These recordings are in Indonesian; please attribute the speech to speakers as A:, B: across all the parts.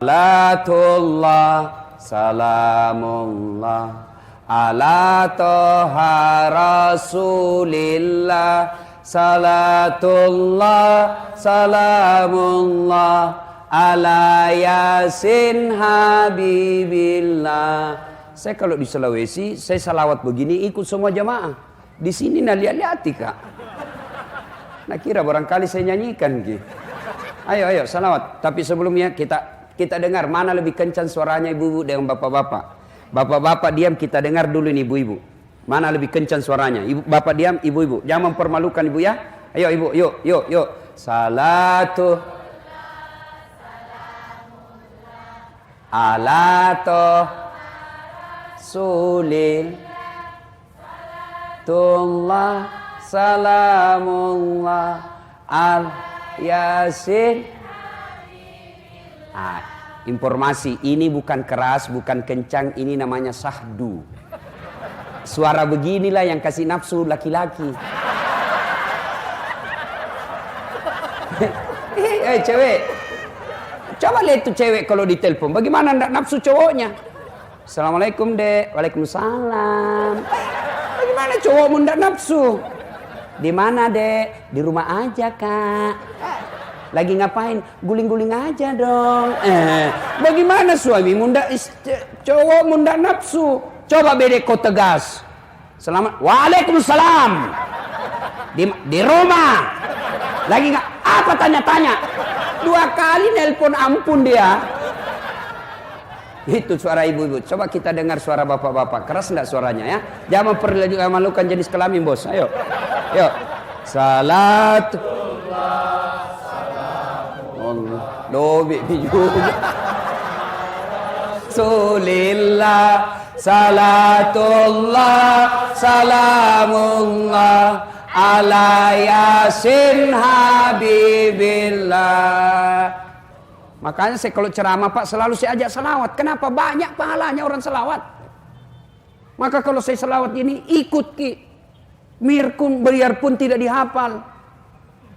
A: Salatullah, salamullah, ala toha rasulillah. Salatullah, salamullah, ala yasin habibillah. Saya kalau di Sulawesi, saya salawat begini ikut semua jamaah. Di sini nah lihat-lihati kak. Nah kira barangkali saya nyanyikan gitu. Ayo salawat. Tapi sebelumnya kita dengar mana lebih kencang suaranya ibu-ibu dengan bapak-bapak. Bapak-bapak diam, kita dengar dulu nih ibu-ibu. Mana lebih kencang suaranya? Bapak diam, ibu-ibu. Jangan mempermalukan ibu ya. Ayo ibu, yuk. Salatu ala rasulil tullah salamullah al yasin. Informasi ini bukan keras, bukan kencang, ini namanya sahdu. Suara beginilah yang kasih nafsu laki-laki. Cewek, coba lihat tuh cewek kalau ditelepon, bagaimana ndak nafsu cowoknya? Assalamualaikum dek, waalaikumsalam. Bagaimana cowokmu ndak nafsu? Di mana dek? Di rumah aja kak. Lagi ngapain? Guling-guling aja dong. Bagaimana suamimu ndak cowokmu ndak nafsu? Coba bedek kau tegas. Selamat. Waalaikumsalam. Di rumah. Lagi nggak? Apa tanya-tanya? 2 kali nelpon ampun dia. Itu suara ibu-ibu. Coba kita dengar suara bapak-bapak. Keras nggak suaranya ya? Jangan mempermalukan jenis kelamin bos. Ayo. Yuk. Salat. Dobi juga. Rasulillah, salatullah, salamullah, ala yasin habibillah. Makanya saya kalau ceramah Pak selalu saya ajak selawat. Kenapa? Banyak pahalanya orang selawat. Maka kalau saya selawat ini ikut ki. Mirkum biarpun tidak dihafal.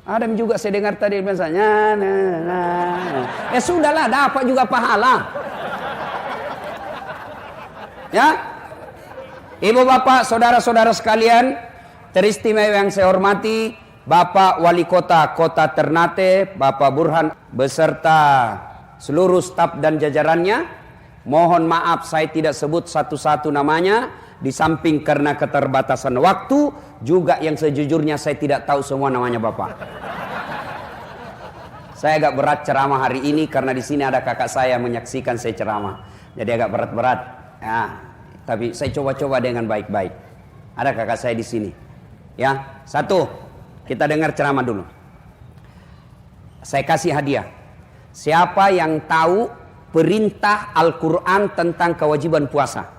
A: Ada juga saya dengar tadi misalnya, ya sudahlah, dapat juga pahala. Ya, ibu bapak, saudara-saudara sekalian, teristimewa yang saya hormati, Bapak Wali Kota Kota Ternate, Bapak Burhan beserta seluruh staf dan jajarannya. Mohon maaf saya tidak sebut satu-satu namanya. Di samping karena keterbatasan waktu, juga yang sejujurnya saya tidak tahu semua namanya Bapak. Saya agak berat ceramah hari ini karena di sini ada kakak saya menyaksikan saya ceramah. Jadi agak berat-berat. Ya, tapi saya coba-coba dengan baik-baik. Ada kakak saya di sini. Ya, satu, kita dengar ceramah dulu. Saya kasih hadiah. Siapa yang tahu perintah Al-Quran tentang kewajiban puasa?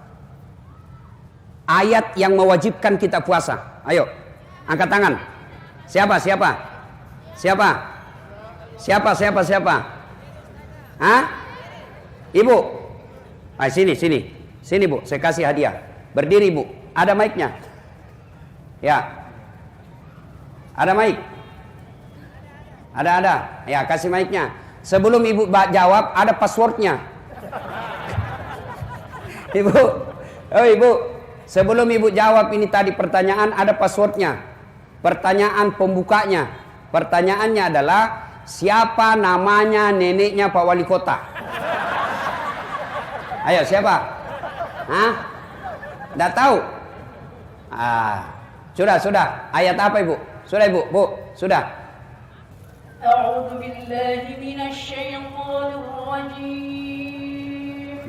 A: Ayat yang mewajibkan kita puasa. Ayo, angkat tangan. Siapa? Hah? Ibu. Sini bu, saya kasih hadiah. Berdiri bu, ada mic-nya. Ya. Ada mic? Ada. Ya, kasih mic-nya. Sebelum ibu jawab, ada passwordnya. Ibu. Sebelum ibu jawab ini tadi pertanyaan, ada passwordnya. Pertanyaan pembukanya. Pertanyaannya adalah, siapa namanya neneknya Pak Wali Kota? Ayo, siapa? Hah? Nggak tahu? Sudah. Ayat apa ibu? Sudah ibu, sudah.
B: A'udzu billahi minasy syaithanir rajim.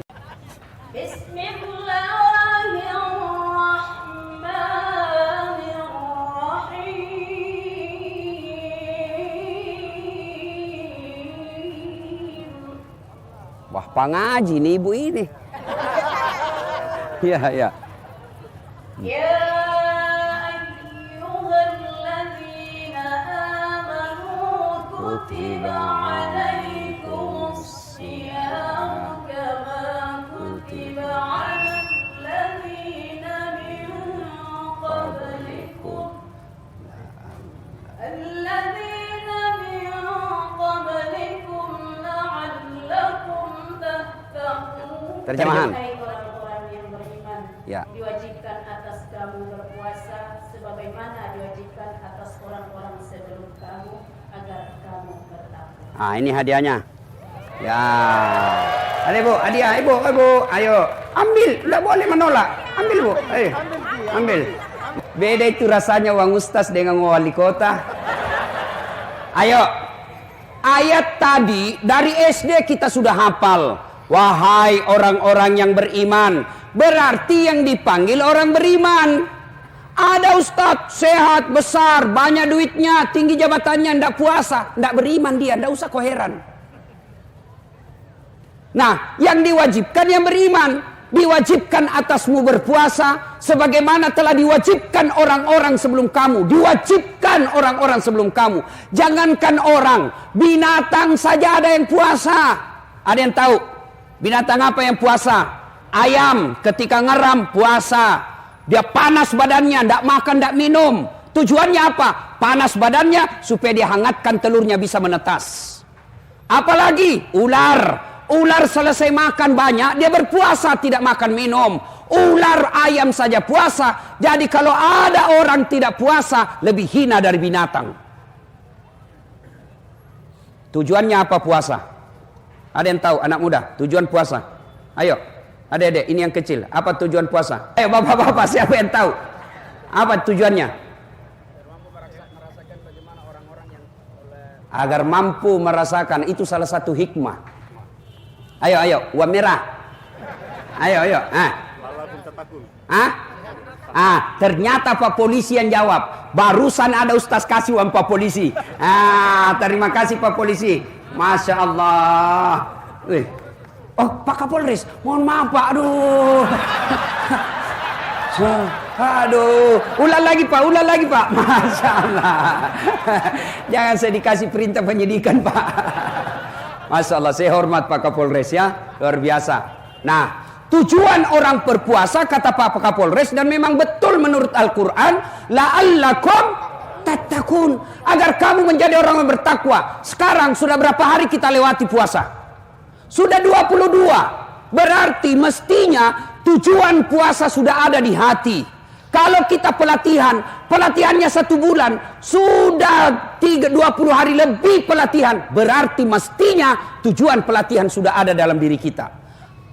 B: Bismillahirrahmanirrahim.
A: Wah, pengaji nih ibu ini. Iya.
B: Ya ayyuhalladzina amanu kutiba alaikumus siyam kama kutiba alal ladzina min qablikum la'allakum
A: Terjemahan.
B: Hai orang-orang yang beriman,
A: Ya.
B: diwajibkan atas kamu berpuasa sebagaimana diwajibkan atas orang-orang sebelum kamu agar kamu bertakwa.
A: Ah, ini hadiahnya. Ya. Ada Bu, hadiah Ibu, ayo. Ambil, enggak boleh menolak. Ambil Bu, ayo. Ambil. Beda itu rasanya uang ustaz dengan uang wali kota. Ayo. Ayat tadi dari SD kita sudah hafal. Wahai orang-orang yang beriman. Berarti yang dipanggil orang beriman. Ada ustaz sehat, besar, banyak duitnya, tinggi jabatannya, ndak puasa, ndak beriman dia, ndak usah kau heran. Nah, yang diwajibkan yang beriman, diwajibkan atasmu berpuasa sebagaimana telah diwajibkan orang-orang sebelum kamu, diwajibkan orang-orang sebelum kamu. Jangankan orang, binatang saja ada yang puasa. Ada yang tahu binatang apa yang puasa? Ayam ketika ngeram puasa. Dia panas badannya, ndak makan, ndak minum. Tujuannya apa? Panas badannya supaya dia hangatkan telurnya bisa menetas. Apalagi ular. Ular selesai makan banyak, dia berpuasa tidak makan minum. Ular ayam saja puasa. Jadi kalau ada orang tidak puasa, lebih hina dari binatang. Tujuannya apa puasa? Ada yang tahu anak muda tujuan puasa? Ayo, adik-adik ini yang kecil. Apa tujuan puasa? Ayo bapak-bapak, siapa yang tahu? Apa tujuannya? Agar mampu merasakan, itu salah satu hikmah. Ayo, uang merah. Ayo. Ternyata Pak Polisi yang jawab. Barusan ada Ustaz kasih uang Pak Polisi. Terima kasih Pak Polisi. Masya Allah. Oh, Pak Kapolres. Mohon maaf Pak. Aduh. Ulang lagi Pak. Masya Allah. Jangan saya dikasih perintah penyidikan Pak. Masya Allah, saya hormat Pak Kapolres ya, luar biasa. Nah, tujuan orang berpuasa kata Pak Kapolres, dan memang betul menurut Al-Quran, la'allakum tattaqun, agar kamu menjadi orang yang bertakwa. Sekarang sudah berapa hari kita lewati puasa? Sudah 22. Berarti mestinya tujuan puasa sudah ada di hati. Kalau kita pelatihannya 1 bulan, sudah 20 hari lebih pelatihan, berarti mestinya tujuan pelatihan sudah ada dalam diri kita.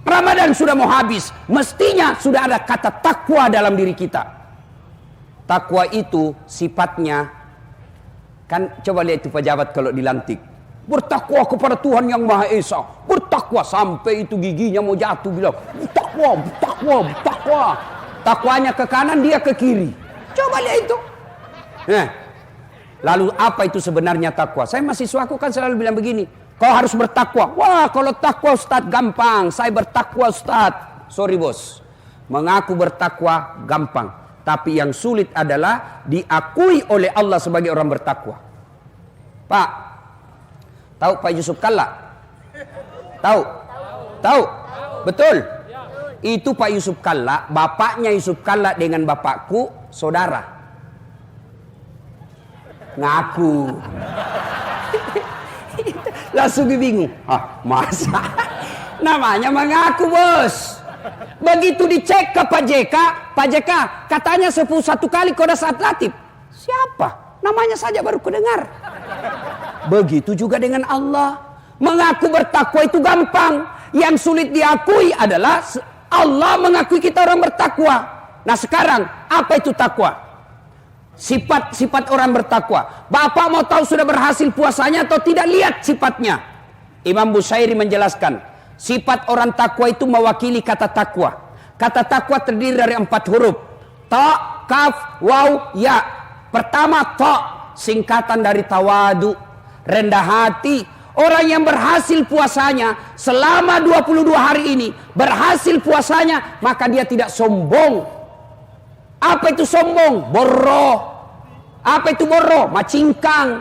A: Ramadan sudah mau habis, mestinya sudah ada kata takwa dalam diri kita. Takwa itu sifatnya, kan coba lihat itu pejabat kalau dilantik. Bertakwa kepada Tuhan yang Maha Esa. Bertakwa sampai itu giginya mau jatuh bilang, bertakwa. Takwanya ke kanan, dia ke kiri. Coba lihat itu. Lalu apa itu sebenarnya takwa? Saya mahasiswaku kan selalu bilang begini, kau harus bertakwa. Wah, kalau takwa Ustadz gampang. Saya bertakwa Ustadz. Sorry bos. Mengaku bertakwa gampang. Tapi yang sulit adalah diakui oleh Allah sebagai orang bertakwa. Pak, tahu Pak Yusuf Kalla? Tahu? Betul? Itu Pak Yusuf Kalla, bapaknya Yusuf Kalla dengan bapakku saudara. Ngaku. Langsung bingung. Masa? Namanya mengaku bos. Begitu dicek ke Pak JK katanya 1 kali kode saat latif. Siapa? Namanya saja baru kudengar. Begitu juga dengan Allah. Mengaku bertakwa itu gampang. Yang sulit diakui adalah Allah mengakui kita orang bertakwa. Nah sekarang apa itu takwa? Sifat orang bertakwa. Bapak mau tahu sudah berhasil puasanya atau tidak? Lihat sifatnya. Imam Bushairi menjelaskan, sifat orang takwa itu mewakili kata takwa. Kata takwa terdiri dari 4 huruf. Ta, kaf, waw, ya. Pertama ta, singkatan dari tawadu, rendah hati. Orang yang berhasil puasanya selama 22 hari ini, berhasil puasanya, maka dia tidak sombong. Apa itu sombong? Borro. Apa itu borro? Macingkang.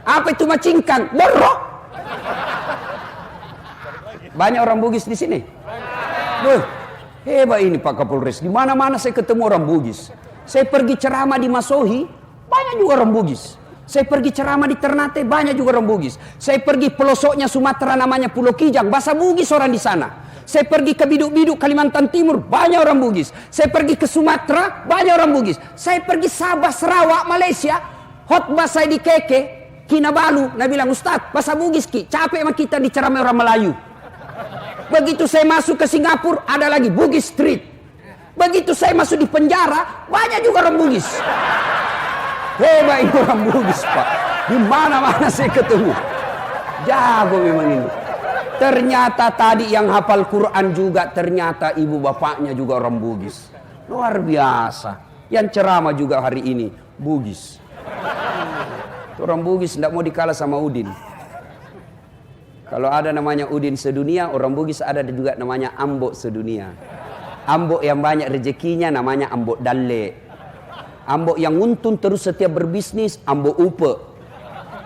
A: Apa itu macingkang? Borro. Banyak orang Bugis di sini. Hebat ini Pak Kapolres. Di mana-mana saya ketemu orang Bugis. Saya pergi ceramah di Masohi, banyak juga orang Bugis. Saya pergi ceramah di Ternate, banyak juga orang Bugis. Saya pergi pelosoknya Sumatera namanya Pulau Kijang, bahasa Bugis orang di sana. Saya pergi ke Biduk-Biduk Kalimantan Timur, banyak orang Bugis. Saya pergi ke Sumatera, banyak orang Bugis. Saya pergi Sabah, Sarawak, Malaysia. Khotbah saya di Keke, Kinabalu. Nabi bilang, Ustaz, bahasa Bugis Ki, capek sama kita diceramai orang Melayu. Begitu saya masuk ke Singapura, ada lagi Bugis Street. Begitu saya masuk di penjara, banyak juga orang Bugis. Hebat ini orang Bugis, Pak. Di mana-mana saya ketemu. Jago memang ini. Ternyata tadi yang hafal Quran juga, ternyata ibu bapaknya juga orang Bugis. Luar biasa. Yang ceramah juga hari ini, Bugis. Orang Bugis tidak mau dikalah sama Udin. Kalau ada namanya Udin sedunia, orang Bugis ada juga namanya Ambok sedunia. Ambok yang banyak rezekinya namanya Ambok Dalle. Ambok yang untung terus setiap berbisnis, Ambok Upe.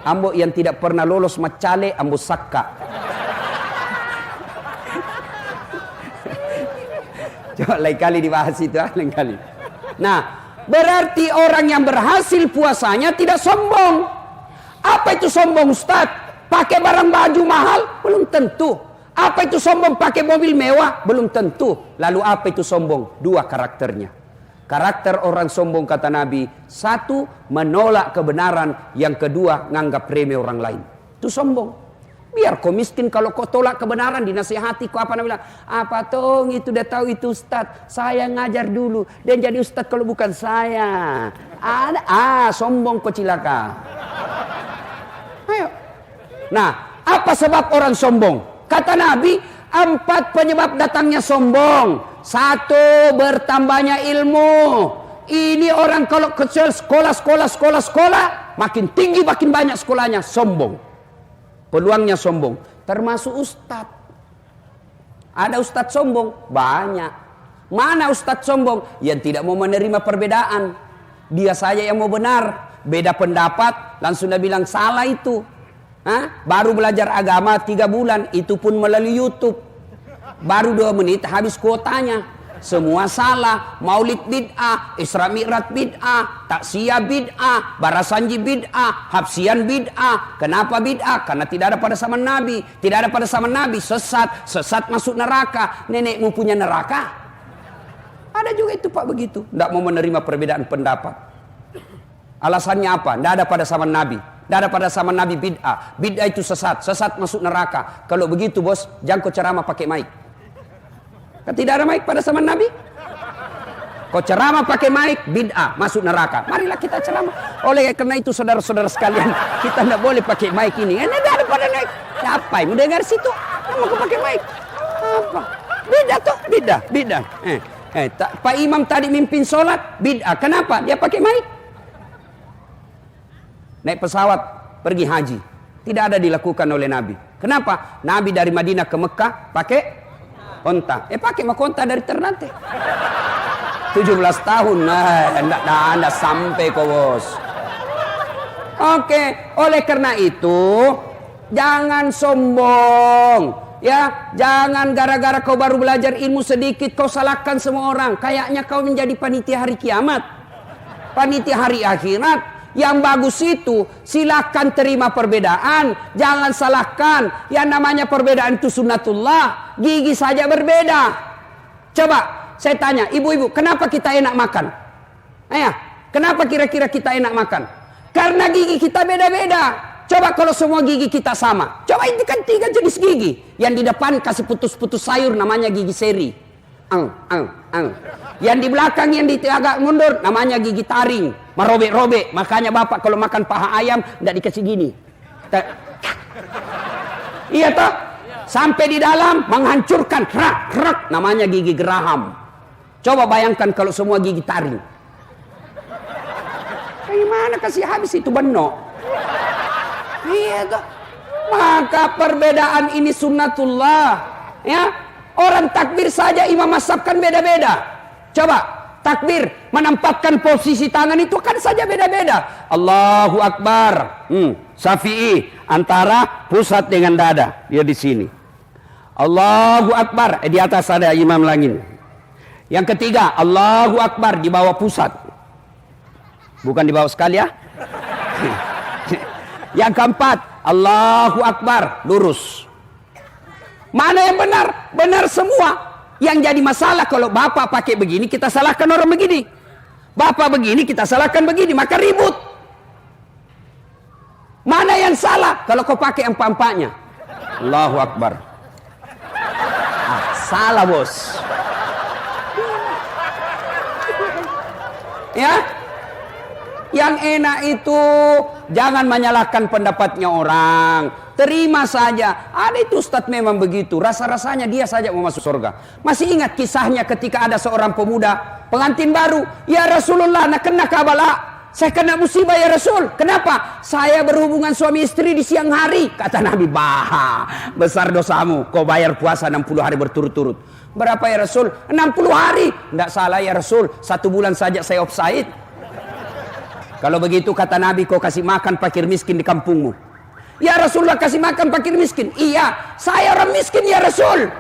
A: Ambok yang tidak pernah lolos macale, Ambok Sakka. Coba lain kali dibahas itu, lain kali. Nah, berarti orang yang berhasil puasanya tidak sombong. Apa itu sombong, Ustaz? Pakai barang baju mahal? Belum tentu. Apa itu sombong? Pakai mobil mewah? Belum tentu. Lalu apa itu sombong? Dua karakternya. Karakter orang sombong kata Nabi, satu menolak kebenaran, yang kedua nganggap remeh orang lain. Itu sombong. Biar kau miskin kalau kau tolak kebenaran, dinasihati kau apa namanya? Apa tong itu udah tahu itu Ustaz, saya ngajar dulu dan jadi Ustaz kalau bukan saya. Ada sombong kau cilaka. Ayo. Nah, apa sebab orang sombong? Kata Nabi, 4 penyebab datangnya sombong. 1, bertambahnya ilmu. Ini orang kalau kecil sekolah, makin tinggi makin banyak sekolahnya, sombong. Peluangnya sombong. Termasuk ustadz. Ada ustadz sombong? Banyak. Mana ustadz sombong? Yang tidak mau menerima perbedaan. Dia saja yang mau benar. Beda pendapat, langsung dia bilang salah itu. Baru belajar agama 3 bulan, itu pun melalui YouTube. Baru 2 menit habis kuotanya. Semua salah. Maulid bid'ah, Isra Mi'raj bid'ah, taksiyah bid'ah, barasanji bid'ah, hafsian bid'ah. Kenapa bid'ah? Karena tidak ada pada zaman Nabi. Tidak ada pada zaman Nabi, sesat. Sesat masuk neraka. Nenekmu punya neraka? Ada juga itu Pak begitu. Tidak mau menerima perbedaan pendapat. Alasannya apa? Tidak ada pada zaman Nabi. Tidak ada pada zaman Nabi bid'ah. Bid'ah itu sesat. Sesat masuk neraka. Kalau begitu bos, jangan kau ceramah pakai mic. Kan tidak ada mic pada zaman Nabi. Kau ceramah pakai mic, bid'ah, masuk neraka. Marilah kita ceramah. Oleh karena itu saudara-saudara sekalian, kita tidak boleh pakai mic ini. Ini tidak ada pada mic. Apa yang mendengar situ? Kamu kau pakai mic. Apa? Bid'ah tuh, bid'ah. Pak Imam tadi mimpin sholat, bid'ah. Kenapa? Dia pakai mic. Naik pesawat, pergi haji. Tidak ada dilakukan oleh Nabi. Kenapa? Nabi dari Madinah ke Mekah pakai onta. Pakai onta dari Ternate. 17 tahun. Anda sampai kok bos. Oke. Oleh karena itu, jangan sombong. Ya, jangan gara-gara kau baru belajar ilmu sedikit kau salahkan semua orang. Kayaknya kau menjadi panitia hari kiamat. Panitia hari akhirat. Yang bagus itu silakan terima perbedaan, jangan salahkan. Yang namanya perbedaan itu sunnatullah. Gigi saja berbeda. Coba saya tanya ibu-ibu, kenapa kita enak makan? Kenapa kira-kira kita enak makan? Karena gigi kita beda-beda. Coba kalau semua gigi kita sama. Coba ini kan 3 jenis gigi. Yang di depan kasih putus-putus sayur, namanya gigi seri. Yang di belakang, yang di agak mundur, namanya gigi taring, merobek-robek. Makanya bapak kalau makan paha ayam tidak dikasih gini. Iya toh? Sampai di dalam menghancurkan, krak, namanya gigi geraham. Coba bayangkan kalau semua gigi taring. Gimana kasih habis itu benok? Iya toh? Maka perbedaan ini sunnatullah. Ya. Orang takbir saja imam mazhab kan beda-beda. Coba takbir menempatkan posisi tangan itu kan saja beda-beda. Allahu Akbar. Syafi'i antara pusat dengan dada. Dia di sini. Allahu Akbar. Di atas ada imam langit. Yang ketiga, Allahu Akbar di bawah pusat. Bukan di bawah sekali ya. Yang keempat, Allahu Akbar lurus. Mana yang benar? Benar semua. Yang jadi masalah kalau bapak pakai begini, kita salahkan orang begini. Bapak begini, kita salahkan begini, maka ribut. Mana yang salah? Kalau kau pakai empat-empatnya. Allahu Akbar. Salah bos. Ya, yang enak itu jangan menyalahkan pendapatnya orang. Terima saja. Ada itu Ustadz memang begitu. Rasa-rasanya dia saja mau masuk surga. Masih ingat kisahnya ketika ada seorang pemuda pengantin baru. Ya Rasulullah, nak kena kabala. Saya kena musibah ya Rasul. Kenapa? Saya berhubungan suami istri di siang hari. Kata Nabi, bah, besar dosamu. Kau bayar puasa 60 hari berturut-turut. Berapa ya Rasul? 60 hari. Tidak salah ya Rasul. 1 bulan saja saya offside. Kalau begitu kata Nabi, kau kasih makan fakir miskin di kampungmu. Ya Rasulullah, kasih makan fakir miskin. Iya, saya orang miskin ya Rasul.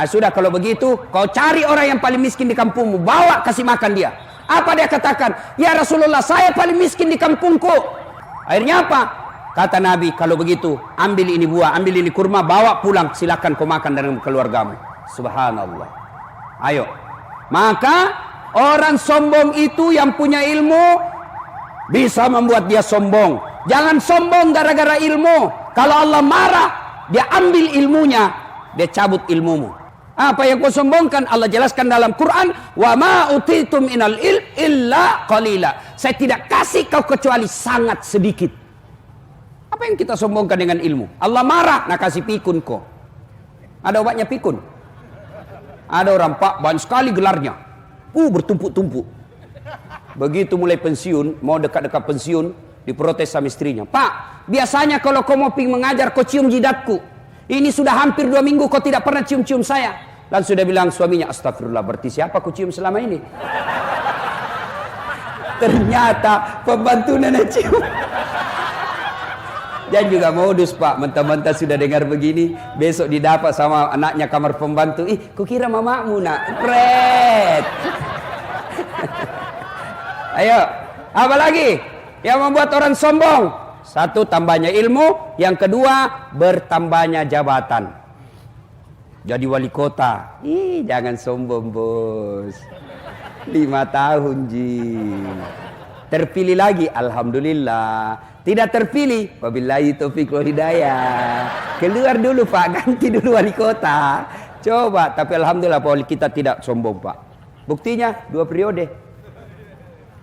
A: Sudah kalau begitu, kau cari orang yang paling miskin di kampungmu. Bawa kasih makan dia. Apa dia katakan? Ya Rasulullah, saya paling miskin di kampungku. Akhirnya apa? Kata Nabi, kalau begitu ambil ini buah, ambil ini kurma, bawa pulang. Silakan kau makan dengan keluargamu. Subhanallah. Ayo. Maka orang sombong itu yang punya ilmu bisa membuat dia sombong. Jangan sombong gara-gara ilmu. Kalau Allah marah, dia ambil ilmunya, dia cabut ilmumu. Apa yang kau sombongkan? Allah jelaskan dalam Quran, wa ma utitum minal ilm illa qalila. Saya tidak kasih kau kecuali sangat sedikit. Apa yang kita sombongkan dengan ilmu? Allah marah, nak kasih pikun kau. Ada obatnya pikun? Ada orang, Pak, banyak sekali gelarnya. Bertumpuk-tumpuk. Begitu mulai pensiun, mau dekat-dekat pensiun, diprotes sama istrinya. Pak, biasanya kalau kau mau mengajar, kau cium jidatku. Ini sudah hampir 2 minggu kau tidak pernah cium-cium saya. Lalu sudah bilang suaminya, astagfirullah, berarti siapa kau cium selama ini? Ternyata pembantu nenek cium. Dan juga modus, Pak, mentah-mentah sudah dengar begini, besok didapat sama anaknya kamar pembantu. Kukira mamamu nak. Pret. Ayo, apa lagi yang membuat orang sombong? 1, tambahnya ilmu. Yang kedua, bertambahnya jabatan. Jadi wali kota. Jangan sombong bos. 5 tahun ji. Terpilih lagi, alhamdulillah. Tidak terpilih, wabillahi taufiq wal hidayah. Keluar dulu Pak, ganti dulu wali kota. Coba, tapi alhamdulillah Pak, wali kita tidak sombong Pak. Buktinya 2 periode.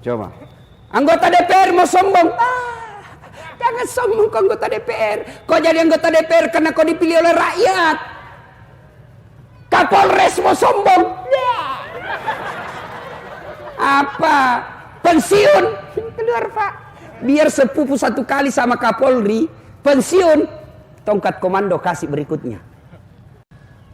A: Coba. Anggota DPR mau sombong. Jangan sombong kau anggota DPR. Kau jadi anggota DPR karena kau dipilih oleh rakyat. Kapolres mau sombong. Apa? Pensiun. Keluar Pak. Biar sepupu 1 kali sama Kapolri. Pensiun. Tongkat komando kasih berikutnya.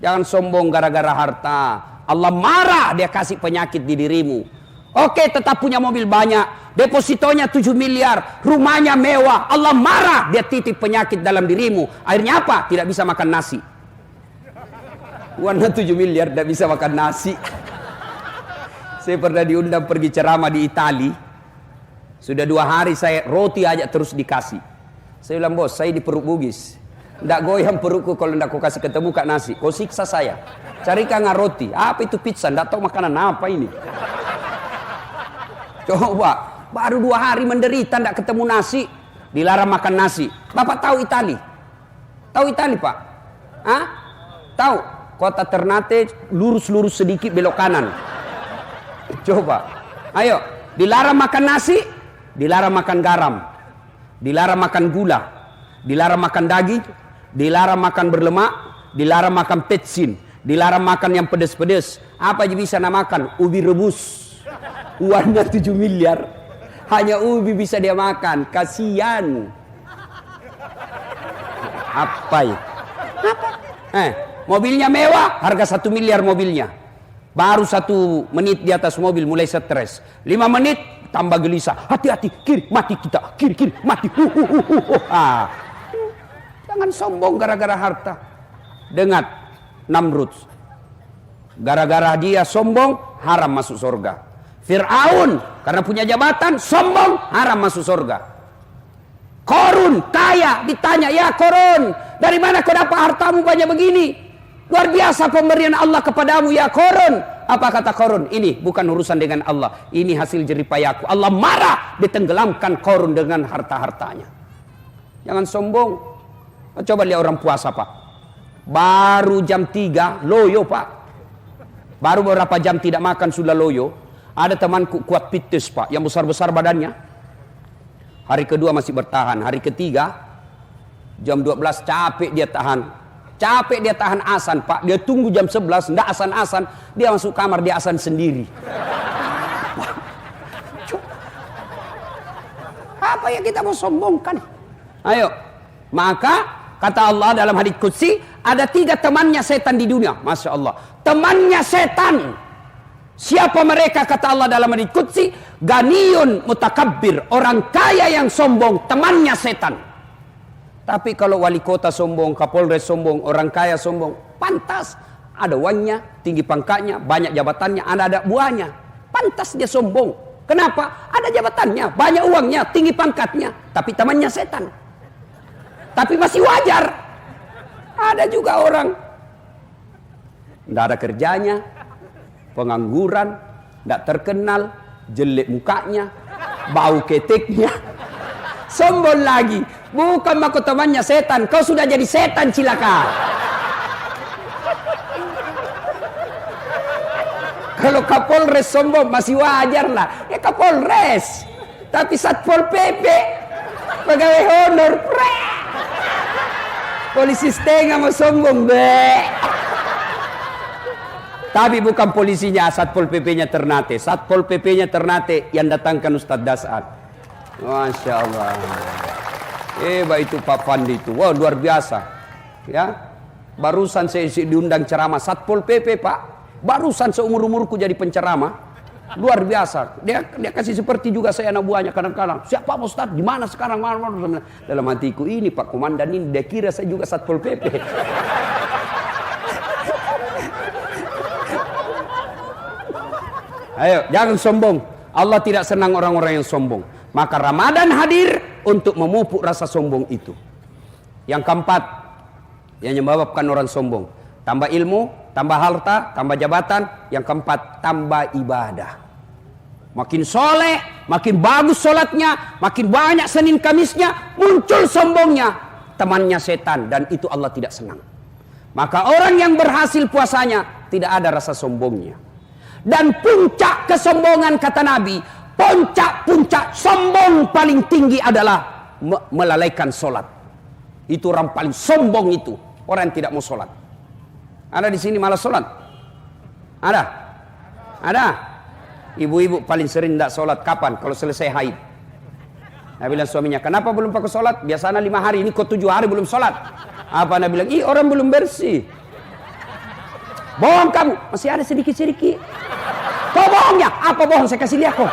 A: Jangan sombong gara-gara harta. Allah marah, dia kasih penyakit di dirimu. Oke, tetap punya mobil banyak, depositonya 7 miliar, rumahnya mewah. Allah marah, dia titip penyakit dalam dirimu. Akhirnya apa? Tidak bisa makan nasi. Warna 7 miliar tidak bisa makan nasi. Saya pernah diundang pergi ceramah di Itali. Sudah 2 hari saya roti aja terus dikasih. Saya bilang, bos, saya di perut bugis. Tidak goyang perutku kalau tidak kau kasih ketemu kak nasi. Kau siksa saya. Carikan roti. Apa itu pizza? Tidak tahu makanan apa ini. Coba, baru 2 hari menderita tidak ketemu nasi, dilarang makan nasi. Bapak tahu Itali? Tahu Itali Pak? Hah? Tahu? Kota Ternate lurus-lurus sedikit belok kanan. Coba, ayo, dilarang makan nasi, dilarang makan garam, dilarang makan gula, dilarang makan daging, dilarang makan berlemak, dilarang makan petsin, dilarang makan yang pedes-pedes. Apa aja bisa makan? Ubi rebus. Uangnya 7 miliar. Hanya ubi bisa dia makan. Kasihan. Apa ya? Mobilnya mewah. Harga 1 miliar mobilnya. Baru 1 menit di atas mobil mulai stres. 5 menit tambah gelisah. Hati-hati. Kiri mati kita. Kiri mati. Jangan sombong gara-gara harta. Dengar Namrud. Gara-gara dia sombong, haram masuk surga. Fir'aun karena punya jabatan sombong, haram masuk surga. Korun kaya, ditanya, ya Korun, dari mana kau dapat hartamu banyak begini? Luar biasa pemberian Allah kepadamu ya Qarun. Apa kata Qarun? Ini bukan urusan dengan Allah. Ini hasil jeripayaku. Allah marah, ditenggelamkan Qarun dengan harta-hartanya. Jangan sombong. Coba lihat orang puasa Pak. Baru jam 3 loyo Pak. Baru beberapa jam tidak makan sudah loyo. Ada temanku kuat pites Pak, yang besar-besar badannya. Hari kedua masih bertahan. Hari ketiga jam 12 capek dia tahan. Capek dia tahan asan Pak. Dia tunggu jam 11 ndak asan-asan, dia masuk kamar dia asan sendiri. Apa yang kita mau sombongkan? Ayo. Maka kata Allah dalam hadits qudsi, ada 3 temannya setan di dunia. Masya Allah. Temannya setan. Siapa mereka kata Allah dalam hadits qudsi? Ganiyun mutakabbir. Orang kaya yang sombong, temannya setan. Tapi kalau wali kota sombong, kapolres sombong, orang kaya sombong, pantas. Ada uangnya, tinggi pangkatnya, banyak jabatannya, ada buahnya. Pantas dia sombong. Kenapa? Ada jabatannya, banyak uangnya, tinggi pangkatnya. Tapi temannya setan. Tapi masih wajar. Ada juga orang tidak ada kerjanya, pengangguran, tidak terkenal, jelek mukanya, bau keteknya. Sombong lagi. Bukan maku temannya setan, kau sudah jadi setan cilaka. Kalau Kapolres sombong masih wajar lah. Ya Kapolres. Tapi Satpol PP, pegawai honor, polisi setengah mau sombong, Tapi bukan polisinya, Satpol PP-nya Ternate. Satpol PP-nya Ternate yang datangkan Ustadz Dasar. Masya Allah. Itu Pak Fandi itu. Wah, luar biasa. Ya. Barusan saya diundang ceramah Satpol PP, Pak. Barusan seumur-umurku jadi penceramah. Luar biasa. Dia kasih seperti juga saya anak buahnya kadang-kadang. Siapa Pak Ustadz? Di mana sekarang? Mana? Dalam hatiku ini Pak Komandan ini dia kira saya juga Satpol PP. Ayo, jangan sombong. Allah tidak senang orang-orang yang sombong. Maka Ramadan hadir untuk memupuk rasa sombong itu. Yang keempat, yang menyebabkan orang sombong. Tambah ilmu, tambah harta, tambah jabatan. Yang keempat, tambah ibadah. Makin soleh, makin bagus sholatnya, makin banyak Senin Kamisnya, muncul sombongnya. Temannya setan, dan itu Allah tidak senang. Maka orang yang berhasil puasanya, tidak ada rasa sombongnya. Dan puncak kesombongan kata Nabi, puncak sombong paling tinggi adalah melalaikan sholat. Itu orang paling sombong itu, orang yang tidak mau sholat. Ada di sini malas sholat? Ada? Ada? Ibu-ibu paling sering tidak sholat kapan? Kalau selesai haid. Nabi bilang suaminya, kenapa belum pakai sholat? Biasanya 5 hari, ini kok 7 hari belum sholat. Apa Nabi bilang? Orang belum bersih. Bohong kamu, masih ada sedikit-sedikit. Kau bohongnya? Apa bohong? Saya kasih lihat kok.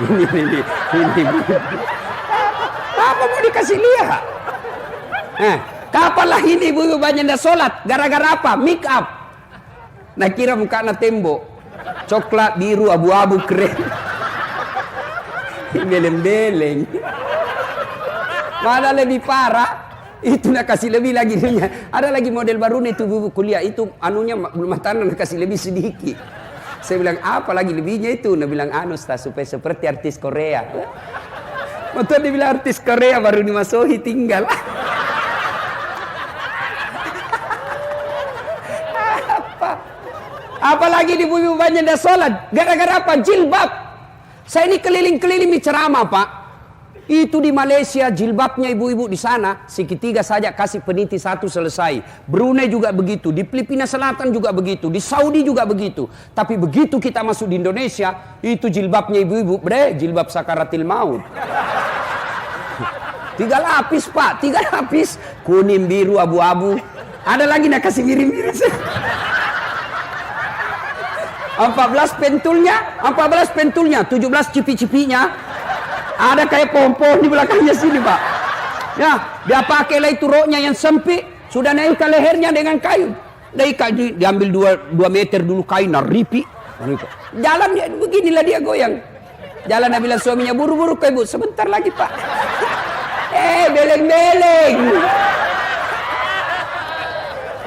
A: Ini. Apa mau dikasih lihat? Kapanlah ini ibu-ibu banyak dah sholat? Gara-gara apa? Make up. Nah kira muka na tembok. Coklat, biru, abu-abu, keren. Beleng-beleng. Mana lebih parah? Itu nak kasih lebih lagi dunia. Ada lagi model baru nih itu ibu kuliah itu anunya matanya nak kasih lebih sedikit. Saya bilang apa lagi lebihnya itu? Dia bilang Ustaz supaya seperti artis Korea. Waktu dia bilang artis Korea baru dimasuki tinggal. Apalagi di ibu banyak dah sholat. Gara-gara apa? Jilbab. Saya ini keliling-keliling ceramah Pak. Itu di Malaysia jilbabnya ibu-ibu di sana segitiga saja kasih peniti 1 selesai. Brunei juga begitu, di Filipina Selatan juga begitu, di Saudi juga begitu. Tapi begitu kita masuk di Indonesia, itu jilbabnya ibu-ibu, jilbab sakaratil maut. 3 lapis Pak, 3 lapis, kuning, biru, abu-abu. Ada lagi nak kasih miring-miring. 14 pentulnya, 17 cipi-cipinya. Ada kayak pohon-pohon di belakangnya sini Pak. Ya, dia pakailah itu roknya yang sempit, sudah naikkan lehernya dengan kayu. Diambil 2 meter dulu kain, ripi. Jalan dia beginilah dia goyang. Jalan Nabi bilang suaminya, buru-buru ke ibu, sebentar lagi Pak. Beleng-beleng.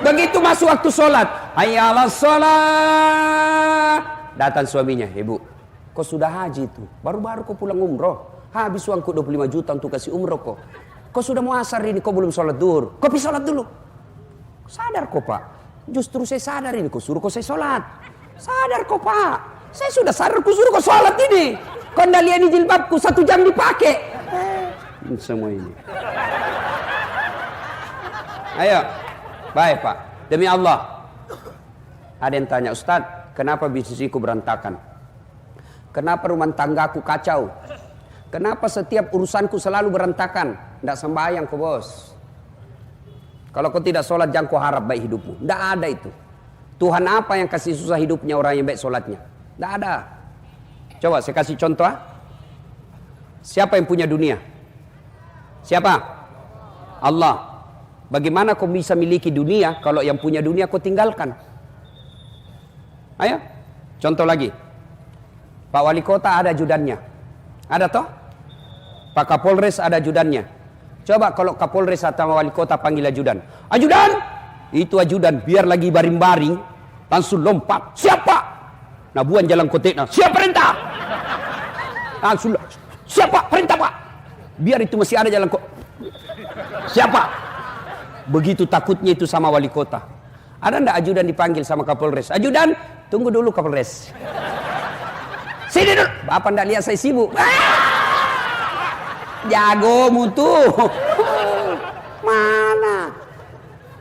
A: Begitu masuk waktu sholat, hayya 'alas sholat. Datang suaminya, ibu, kau sudah haji itu, baru-baru kau pulang umroh. Habis uangku 25 juta untuk kasih umroh kau. Kau sudah mau asar ini, kau belum sholat duhur. Kau pergi sholat dulu. Sadar kau pak, justru saya sadar ini, kau suruh kau saya sholat. Sadar kau pak, saya sudah sadar kau suruh kau sholat ini. Kau ndak lihat ini jilbabku 1 jam dipakai. Semua ini. Ayo, baik pak, demi Allah. Ada yang tanya, Ustadz, kenapa bisnisku berantakan? Kenapa rumah tanggaku kacau? Kenapa setiap urusanku selalu berantakan? Tidak sembahyang kau bos. Kalau kau tidak sholat jangan kau harap baik hidupmu. Tidak ada itu. Tuhan apa yang kasih susah hidupnya orang yang baik sholatnya? Tidak ada. Coba saya kasih contoh. Siapa yang punya dunia? Siapa? Allah. Bagaimana kau bisa miliki dunia kalau yang punya dunia kau tinggalkan? Ayo. Contoh lagi. Pak Wali Kota ada ajudannya. Ada toh? Pak Kapolres ada ajudannya. Coba kalau Kapolres atau Wali Kota panggil ajudan. Ajudan! Itu ajudan biar lagi baring-baring langsung lompat. Siapa? Nah buan jalan koteknya. Siapa perintah? Langsung. Siapa perintah pak? Biar itu masih ada jalan Siapa? Begitu takutnya itu sama Wali Kota. Ada ndak ajudan dipanggil sama Kapolres? Ajudan, tunggu dulu Kapolres. Sini dulu. Bapak ndak lihat saya sibuk. Jago mutu. Mana?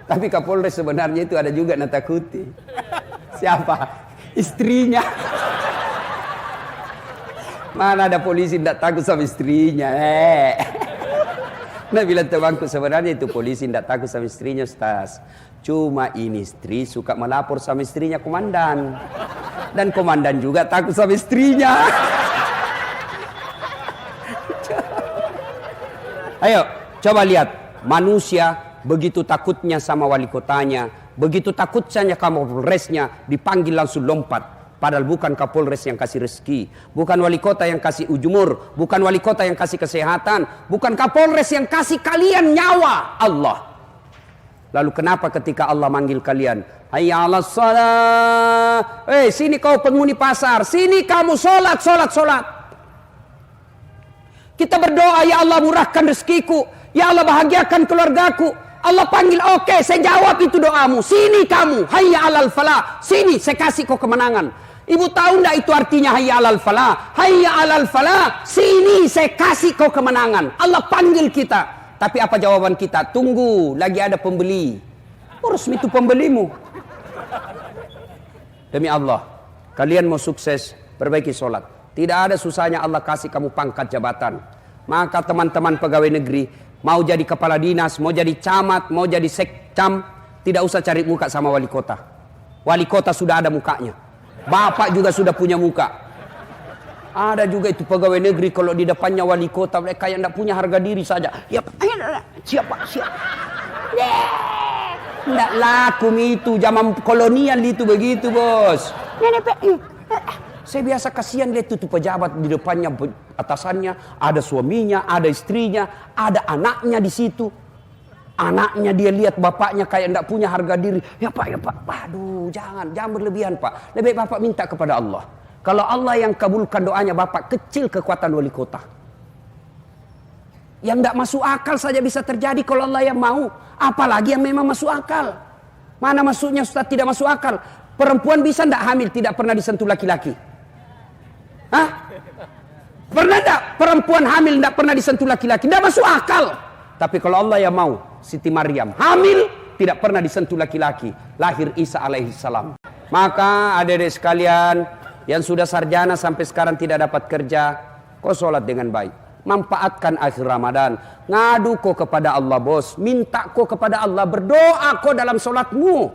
A: Tapi Kapolres sebenarnya itu ada juga natakuti. Siapa? Istrinya. Mana ada polisi tidak takut sama istrinya? Nah bilang temanku sebenarnya itu polisi tidak takut sama istrinya Ustaz. Cuma ini istri suka melapor sama istrinya komandan. Dan komandan juga takut sama istrinya. Ayo coba lihat. Manusia begitu takutnya sama wali kotanya. Begitu takutnya Kapolresnya dipanggil langsung lompat. Padahal bukan Kapolres yang kasih rezeki, bukan wali kota yang kasih ujumur, bukan wali kota yang kasih kesehatan, bukan Kapolres yang kasih kalian nyawa, Allah. Lalu kenapa ketika Allah manggil kalian, hayya 'alas shalah, sini kau penghuni pasar, sini kamu sholat, sholat, sholat. Kita berdoa, ya Allah murahkan rezekiku, ya Allah bahagiakan keluargaku. Allah panggil, oke, saya jawab itu doamu. Sini kamu, hayya 'alal falah, sini saya kasih kau kemenangan. Ibu tahu enggak itu artinya hayya 'alal falah? Hayya 'alal falah, sini saya kasih kau kemenangan. Allah panggil kita. Tapi apa jawaban kita? Tunggu, lagi ada pembeli. Urus itu pembelimu. Demi Allah, kalian mau sukses, perbaiki sholat. Tidak ada susahnya Allah kasih kamu pangkat jabatan. Maka teman-teman pegawai negeri, mau jadi kepala dinas, mau jadi camat, mau jadi sekcam, tidak usah cari muka sama wali kota. Wali kota sudah ada mukanya. Bapak juga sudah punya muka. Ada juga itu pegawai negeri kalau di depannya wali kota mereka yang tidak punya harga diri saja. Ya, siapa? Tidak laku itu zaman kolonial itu begitu bos. Saya biasa kasihan lihat itu pejabat di depannya atasannya ada suaminya, ada istrinya, ada anaknya di situ. Anaknya dia lihat bapaknya kayak tidak punya harga diri. Ya pak, aduh jangan berlebihan pak. Lebih bapak minta kepada Allah. Kalau Allah yang kabulkan doanya bapak, kecil kekuatan wali kota. Yang tidak masuk akal saja bisa terjadi kalau Allah yang mau. Apalagi yang memang masuk akal. Mana masuknya Ustaz tidak masuk akal? Perempuan bisa tidak hamil tidak pernah disentuh laki-laki? Hah? Pernah tidak perempuan hamil tidak pernah disentuh laki-laki? Tidak masuk akal. Tapi kalau Allah yang mau, Siti Maryam hamil tidak pernah disentuh laki-laki, lahir Isa alaihissalam. Maka adik-adik sekalian yang sudah sarjana sampai sekarang tidak dapat kerja, kau sholat dengan baik, manfaatkan akhir Ramadan, ngadu kau kepada Allah bos, minta kau kepada Allah, berdoa kau dalam sholatmu.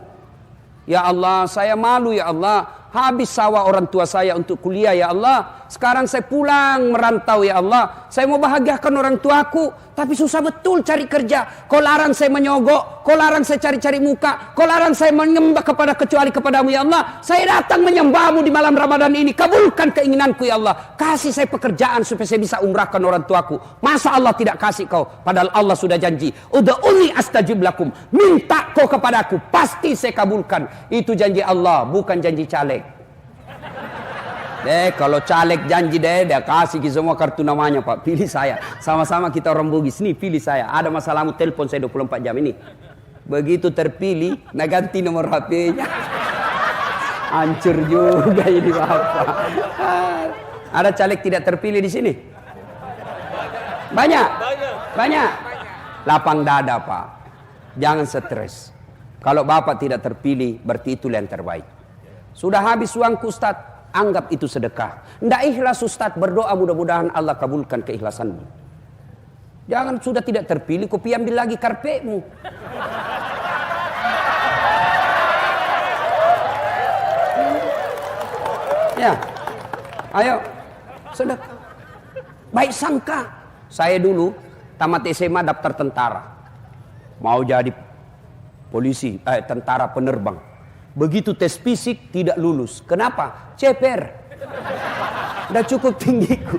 A: Ya Allah, saya malu ya Allah, Habis sawah orang tua saya untuk kuliah ya Allah. Sekarang saya pulang merantau ya Allah. Saya mau bahagiakan orang tuaku, tapi susah betul cari kerja. Kau larang saya menyogok, kau larang saya cari-cari muka, kau larang saya menyembah kecuali kepadamu ya Allah. Saya datang menyembahmu di malam Ramadan ini. Kabulkan keinginanku ya Allah. Kasih saya pekerjaan supaya saya bisa umrahkan orang tuaku. Masa Allah tidak kasih kau? Padahal Allah sudah janji. Ud'uni astajib lakum. Minta kau kepadaku, pasti saya kabulkan. Itu janji Allah, bukan janji caleg. Kalau caleg janji dia kasih semua kartu namanya Pak. Pilih saya. Sama-sama kita orang Bugis. Nih pilih saya. Ada masalahmu telepon saya 24 jam ini. Begitu terpilih, nah ganti nomor HP-nya. Hancur juga ini Bapak. Ada caleg tidak terpilih di sini? Banyak? Banyak. Lapang dada Pak. Jangan stres. Kalau Bapak tidak terpilih, berarti itulah yang terbaik. Sudah habis uangku Ustaz. Anggap itu sedekah. Tidak ikhlas Ustaz, berdoa mudah-mudahan Allah kabulkan keikhlasanmu. Jangan sudah tidak terpilih, kopi ambil lagi karpetmu. Ya, ayo, sedekah. Baik sangka. Saya dulu tamat SMA daftar tentara. Mau jadi polisi, tentara penerbang. Begitu tes fisik tidak lulus. Kenapa? Ceper. Udah cukup tinggiku.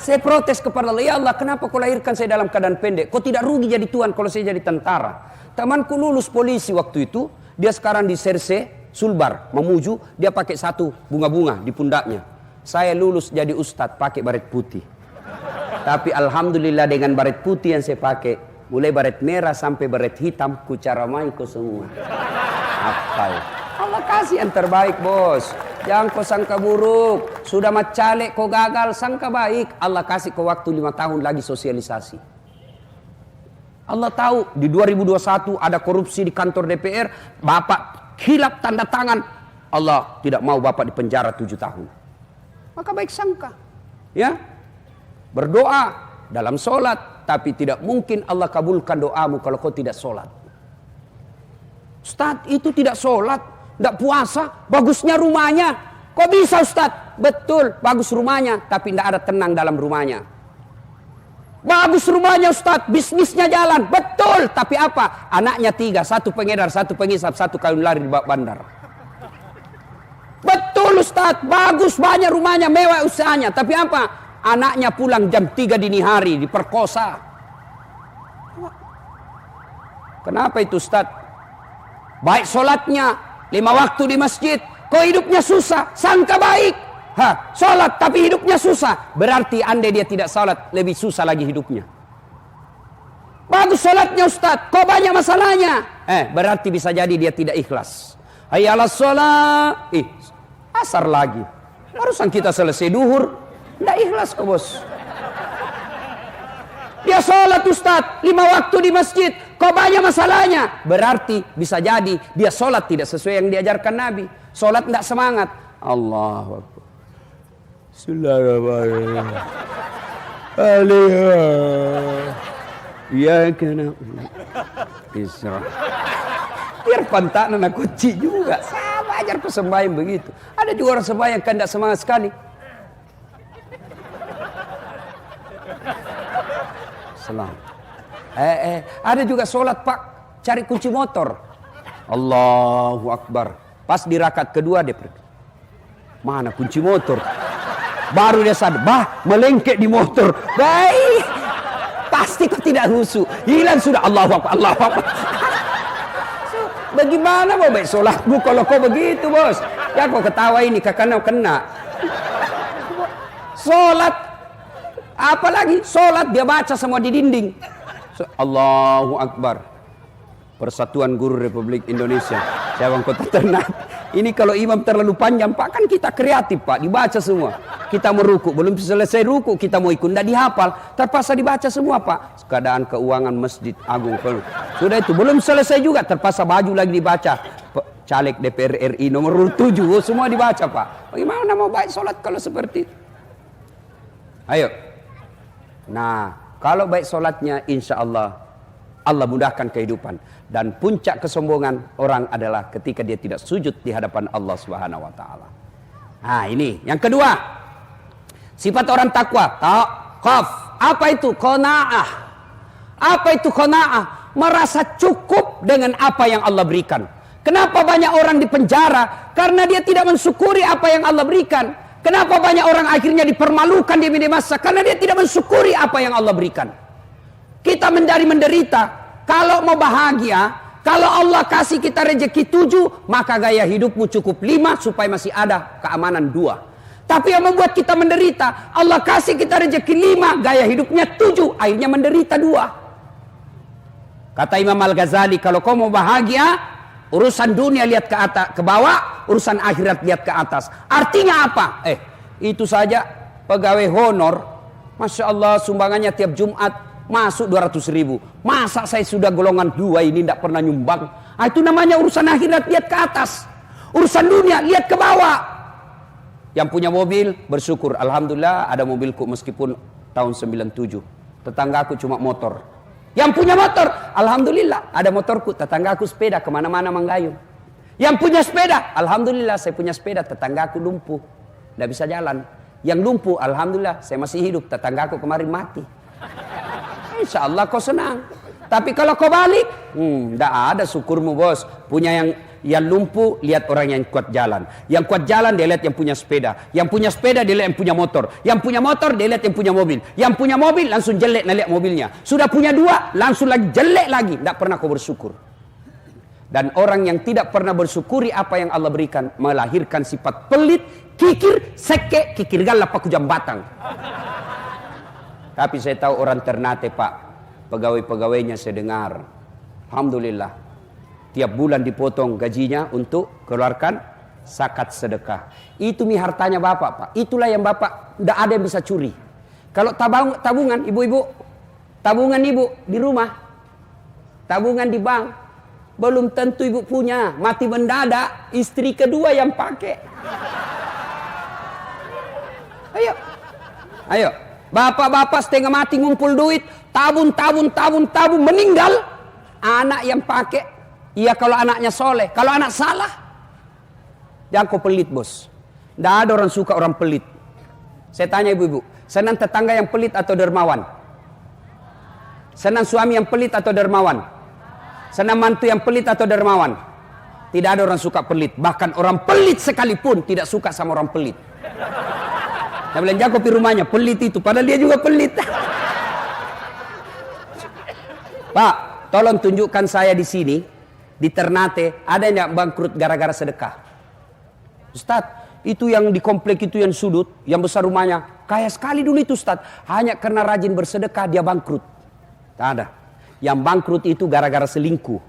A: Saya protes kepada Allah. Ya Allah, kenapa kau lahirkan saya dalam keadaan pendek? Kau tidak rugi jadi tuan kalau saya jadi tentara. Temanku lulus polisi waktu itu. Dia sekarang di Serse, Sulbar, Mamuju. Dia pakai satu bunga-bunga di pundaknya. Saya lulus jadi ustadz pakai baret putih. Tapi alhamdulillah dengan baret putih yang saya pakai, mulai baret merah sampai baret hitam, ku caramai ku semua. Apa? Allah kasih yang terbaik bos. Jangan kau sangka buruk. Sudah macalek kau gagal, sangka baik. Allah kasih kau waktu 5 tahun lagi sosialisasi. Allah tahu di 2021 ada korupsi di kantor DPR. Bapak hilap tanda tangan. Allah tidak mau bapak di penjara 7 tahun. Maka baik sangka. Ya, berdoa dalam sholat. Tapi tidak mungkin Allah kabulkan doamu kalau kau tidak sholat. Ustaz itu tidak sholat. Tidak puasa, bagusnya rumahnya. Kok bisa Ustaz? Betul, bagus rumahnya, tapi tidak ada tenang dalam rumahnya. Bagus rumahnya Ustaz, bisnisnya jalan. Betul, tapi apa? Anaknya 3, 1 pengedar, 1 pengisap, 1 kawin lari di bandar. Betul Ustaz, bagus banyak rumahnya, mewah usahanya. Tapi apa? Anaknya pulang jam 3 dini hari, diperkosa. Kenapa itu Ustaz? Baik sholatnya, 5 waktu di masjid, kok hidupnya susah, sangka baik. Sholat tapi hidupnya susah, berarti andai dia tidak sholat, lebih susah lagi hidupnya. Bagus sholatnya Ustaz, kok banyak masalahnya. Berarti bisa jadi dia tidak ikhlas. Hayya 'alas sholat, asar lagi. Barusan kita selesai duhur, tidak ikhlas kok bos. Dia sholat Ustaz, 5 waktu di masjid, kok banyak masalahnya. Berarti bisa jadi dia sholat tidak sesuai yang diajarkan Nabi. Sholat tidak semangat. Allahu Akbar. Bismillahirrahmanirrahim. Ya kena Isra. Biar pantanan aku kunci juga. Sama ajar ku sembahyang begitu. Ada juga orang sembahyang kan tidak semangat sekali. Selang. Ada juga sholat Pak, cari kunci motor. Allahu Akbar. Pas di rakaat kedua dia pergi. Mana kunci motor? Baru dia sadar, melengket di motor. Baik. Pasti kau tidak khusyuk. Hilang sudah. Allahu Akbar, Allahu Akbar. Bagaimana mau baik sholatmu kalau kau begitu bos? Ya kau ketawa ini kakak kena. Sholat. Apalagi sholat dia baca semua di dinding. Allahu Akbar. Persatuan Guru Republik Indonesia Cabang Kota Ternate. Ini kalau imam terlalu panjang Pak, kan kita kreatif Pak, dibaca semua. Kita meruku, belum selesai ruku kita mau ikut, tidak dihafal, terpaksa dibaca semua Pak. Keadaan keuangan Masjid Agung sudah itu, belum selesai juga, terpaksa baju lagi dibaca. Caleg DPR RI nomor 7 semua dibaca Pak. Bagaimana mau baik sholat kalau seperti itu? Ayo. Nah, kalau baik sholatnya insya Allah mudahkan kehidupan. Dan puncak kesombongan orang adalah ketika dia tidak sujud di hadapan Allah Subhanahu wa taala. Nah, ini yang kedua. Sifat orang takwa. Taqaf. Apa itu? Qanaah. Apa itu qanaah? Merasa cukup dengan apa yang Allah berikan. Kenapa banyak orang di penjara? Karena dia tidak mensyukuri apa yang Allah berikan. Kenapa banyak orang akhirnya dipermalukan di media massa? Karena dia tidak mensyukuri apa yang Allah berikan. Kita menderita. Kalau mau bahagia, kalau Allah kasih kita rezeki 7, maka gaya hidupmu cukup 5 supaya masih ada keamanan 2. Tapi yang membuat kita menderita, Allah kasih kita rezeki 5, gaya hidupnya 7, akhirnya menderita 2. Kata Imam Al-Ghazali, kalau kau mau bahagia, urusan dunia lihat ke atas, ke bawah, urusan akhirat lihat ke atas. Artinya apa? Itu saja pegawai honor, Masya Allah sumbangannya tiap Jumat masuk 200.000. Masa saya sudah golongan 2 ini tidak pernah nyumbang? Itu namanya urusan akhirat lihat ke atas. Urusan dunia lihat ke bawah. Yang punya mobil bersyukur, alhamdulillah ada mobilku meskipun tahun 97. Tetanggaku cuma motor. Yang punya motor, alhamdulillah ada motorku. Tetanggaku sepeda kemana-mana menggayung. Yang punya sepeda, alhamdulillah saya punya sepeda. Tetanggaku lumpuh, tidak bisa jalan. Yang lumpuh, alhamdulillah saya masih hidup. Tetanggaku kemarin mati. Insya Allah kau senang. Tapi kalau kau balik, tidak ada syukurmu bos. Punya yang lumpuh, lihat orang yang kuat jalan. Yang kuat jalan, dia lihat yang punya sepeda. Yang punya sepeda, dia lihat yang punya motor. Yang punya motor, dia lihat yang punya mobil. Yang punya mobil, langsung jelek lihat mobilnya. Sudah punya 2, langsung lagi jelek lagi. Tidak pernah kau bersyukur. Dan orang yang tidak pernah bersyukuri apa yang Allah berikan, melahirkan sifat pelit, kikir, seke, kikir galap, paku jam batang. Tapi saya tahu orang Ternate Pak, pegawai-pegawainya saya dengar, alhamdulillah, tiap bulan dipotong gajinya untuk keluarkan zakat sedekah. Itu hartanya Bapak Pak, itulah yang Bapak tidak ada yang bisa curi. Kalau tabungan ibu-ibu, tabungan ibu di rumah, tabungan di bank, belum tentu ibu punya, mati mendadak, istri kedua yang pakai. Ayo. Bapak-bapak setengah mati ngumpul duit, tabung, meninggal, anak yang pakai. Iya kalau anaknya soleh, kalau anak salah, jangan kau pelit bos. Tidak ada orang suka orang pelit. Saya tanya ibu-ibu, senang tetangga yang pelit atau dermawan? Senang suami yang pelit atau dermawan? Senang mantu yang pelit atau dermawan? Tidak ada orang suka pelit. Bahkan orang pelit sekalipun tidak suka sama orang pelit. Saya bilang jago di rumahnya, pelit itu. Padahal dia juga pelit. Pak, tolong tunjukkan saya di sini, di Ternate, ada yang bangkrut gara-gara sedekah. Ustadz, itu yang di komplek itu yang sudut, yang besar rumahnya, kaya sekali dulu itu Ustadz. Hanya karena rajin bersedekah dia bangkrut. Tak ada. Yang bangkrut itu gara-gara selingkuh.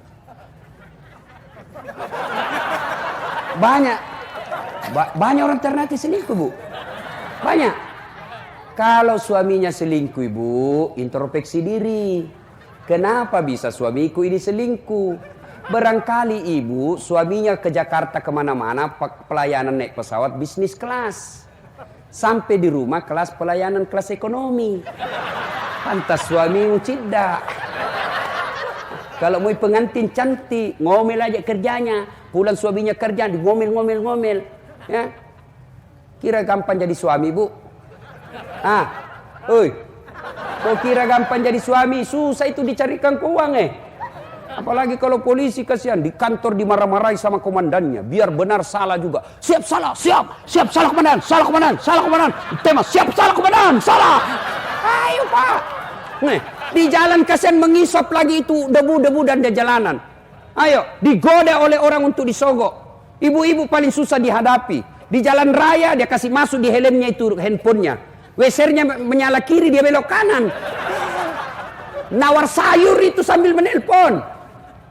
A: Banyak orang Ternate selingkuh bu. Banyak. Kalau suaminya selingkuh ibu, introspeksi diri. Kenapa bisa suamiku ini selingkuh? Barangkali ibu, suaminya ke Jakarta kemana-mana, pelayanan naik pesawat bisnis kelas. Sampai di rumah kelas pelayanan kelas ekonomi. Pantas suamimu tidak. Kalau mau pengantin cantik, ngomel aja kerjanya. Pulang suaminya kerja, ngomel. Ya. Kira gampang jadi suami bu? Kau kira gampang jadi suami? Susah itu dicarikan uang Apalagi kalau polisi kasihan, di kantor dimarah-marahi sama komandannya. Biar benar salah juga. Siap salah komandan. Tema siap salah komandan, salah. Ayo pak. Di jalan kasihan mengisap lagi itu debu-debu dan di jalanan. Ayo, digoda oleh orang untuk disogok. Ibu-ibu paling susah dihadapi. Di jalan raya dia kasih masuk di helmnya itu handphonenya. Wesernya menyala kiri dia belok kanan. Nawar sayur itu sambil menelpon.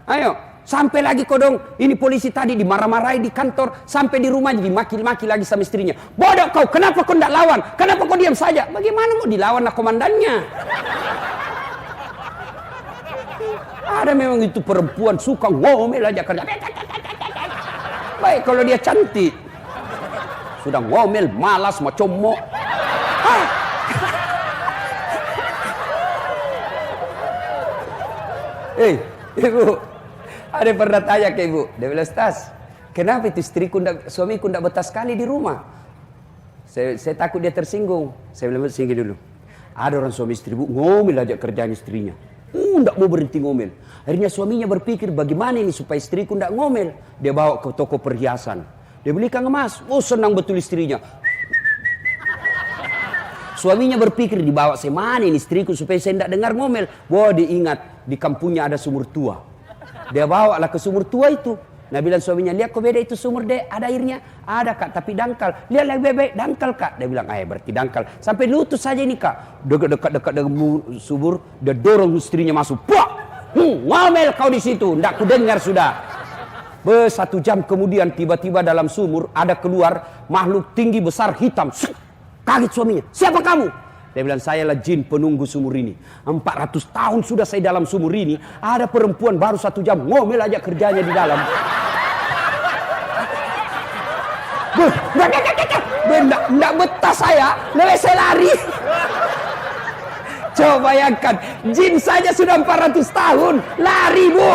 A: Ayo, sampai lagi kodong. Ini polisi tadi dimarah-marahi di kantor. Sampai di rumah dimaki-maki lagi sama istrinya. Bodoh kau, kenapa kau tidak lawan? Kenapa kau diam saja? Bagaimana mau dilawan lah komandannya? Ada memang itu perempuan suka ngomel aja kerja. Baik kalau dia cantik. Sudah ngomel, malas, mau comok. Ibu, ada pernah tanya ke ibu. Dia bilang, Ustaz, kenapa itu suamiku tidak betah sekali di rumah? Saya takut dia tersinggung. Saya bilang, singgih dulu. Ada orang suami istri, Bu, ngomel aja kerjaan istrinya. Nggak mau berhenti ngomel. Akhirnya suaminya berpikir, bagaimana ini supaya istriku nggak ngomel. Dia bawa ke toko perhiasan. Dia belikan emas. Oh, senang betul istrinya. Suaminya berpikir, dibawa saya mana ini istriku supaya saya tidak dengar ngomel. Wah, diingat di kampungnya ada sumur tua. Dia bawa lah ke sumur tua itu. Nah, bilang suaminya, lihat kok beda itu sumur, Dek, ada airnya. Ada, Kak, tapi dangkal. Lihat lagi bebek, dangkal, Kak. Dia bilang, berarti dangkal. Sampai lutut saja ini, Kak. Dekat-dekat dengan sumur, dia dorong istrinya masuk. Puak! Ngomel kau di situ, ndak ku dengar sudah. 1 jam kemudian tiba-tiba dalam sumur ada keluar makhluk tinggi besar hitam. Kaget suaminya, siapa kamu? Dia bilang, saya lah jin penunggu sumur ini. 400 tahun sudah saya dalam sumur ini. Ada perempuan baru 1 jam ngomel aja kerjanya di dalam. Nggak betah saya, lebih saya lari. Coba bayangkan, jin saja sudah 400 tahun, lari, Bu.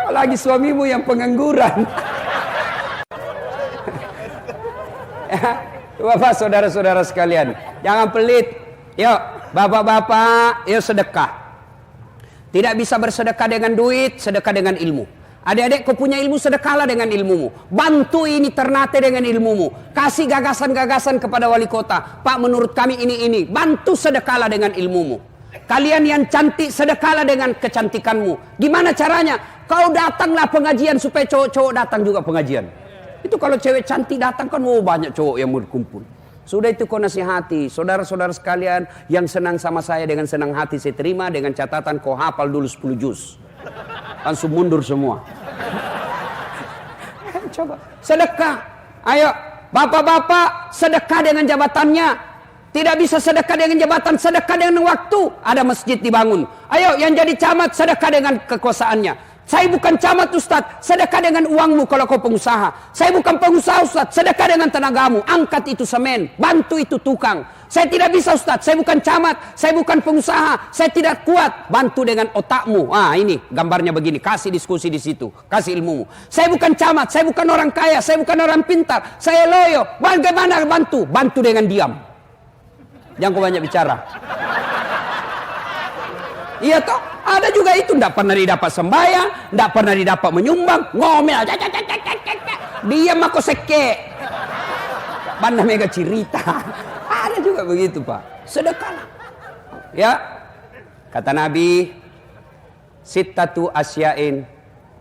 A: Apalagi suamimu yang pengangguran. Bapak, saudara-saudara sekalian, jangan pelit. Yuk, bapak-bapak, yuk sedekah. Tidak bisa bersedekah dengan duit, sedekah dengan ilmu. Adik-adik, kau punya ilmu, sedekahlah dengan ilmumu. Bantu ini Ternate dengan ilmumu. Kasih gagasan-gagasan kepada wali kota. Pak, menurut kami ini. Bantu sedekahlah dengan ilmumu. Kalian yang cantik, sedekahlah dengan kecantikanmu. Gimana caranya? Kau datanglah pengajian supaya cowok-cowok datang juga pengajian. Itu kalau cewek cantik datang kan, banyak cowok yang mau berkumpul. Sudah itu kau nasihati. Saudara-saudara sekalian yang senang sama saya, dengan senang hati saya terima, dengan catatan kau hafal dulu 10 juz. Langsung mundur semua. Coba sedekah. Ayo bapak-bapak, sedekah dengan jabatannya. Tidak bisa sedekah dengan jabatan, sedekah dengan waktu. Ada masjid dibangun. Ayo yang jadi camat, sedekah dengan kekuasaannya. Saya bukan camat, Ustaz, sedekah dengan uangmu kalau kau pengusaha. Saya bukan pengusaha, Ustaz, sedekah dengan tenagamu. Angkat itu semen, bantu itu tukang. Saya tidak bisa, Ustaz, saya bukan camat, saya bukan pengusaha, saya tidak kuat. Bantu dengan otakmu. Ini gambarnya begini, kasih diskusi di situ, kasih ilmumu. Saya bukan camat, saya bukan orang kaya, saya bukan orang pintar, saya loyo. Bagaimana bantu? Bantu dengan diam. Jangan kau banyak bicara. Iya toh, ada juga itu, tidak pernah didapat sembahyang, tidak pernah didapat menyumbang, ngomel aja, diam aku seke. Banda mega cerita. Ada juga begitu, Pak. Sedekahlah. Ya. Kata Nabi, sittatu asya'in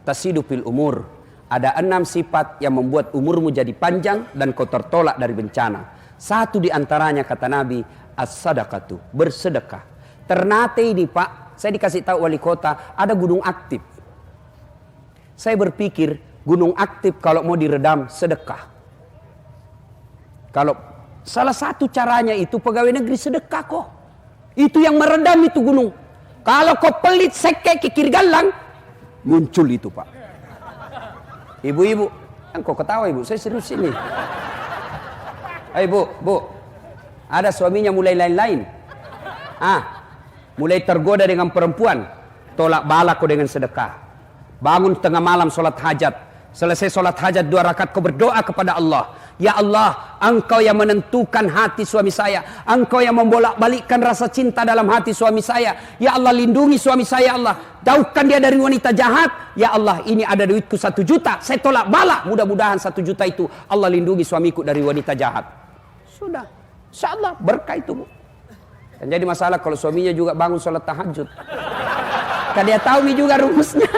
A: tasidu fil umur. Ada 6 sifat yang membuat umurmu jadi panjang dan kau tertolak dari bencana. Satu di antaranya, kata Nabi, as-sadaqatu, bersedekah. Ternate ini, Pak, saya dikasih tahu wali kota, ada gunung aktif. Saya berpikir, gunung aktif kalau mau diredam, sedekah. Kalau salah satu caranya itu pegawai negeri sedekah kok. Itu yang meredam itu gunung. Kalau kau pelit, seke, kikir galang, muncul itu, Pak. Ibu-ibu, kau ketawa, Ibu, saya serius ini. Ayo, Bu, ada suaminya mulai lain-lain. Mulai tergoda dengan perempuan, tolak bala kau dengan sedekah. Bangun tengah malam sholat hajat. Selesai sholat hajat 2 rakaat kau berdoa kepada Allah. Ya Allah, Engkau yang menentukan hati suami saya. Engkau yang membolak-balikkan rasa cinta dalam hati suami saya. Ya Allah, lindungi suami saya, Allah. Jauhkan dia dari wanita jahat. Ya Allah, ini ada duitku 1 juta. Saya tolak bala. Mudah-mudahan 1 juta itu Allah lindungi suamiku dari wanita jahat. Sudah. InsyaAllah berkah itu, Bu. Dan jadi masalah kalau suaminya juga bangun sholat tahajud. Kan dia tahu nih juga rumusnya.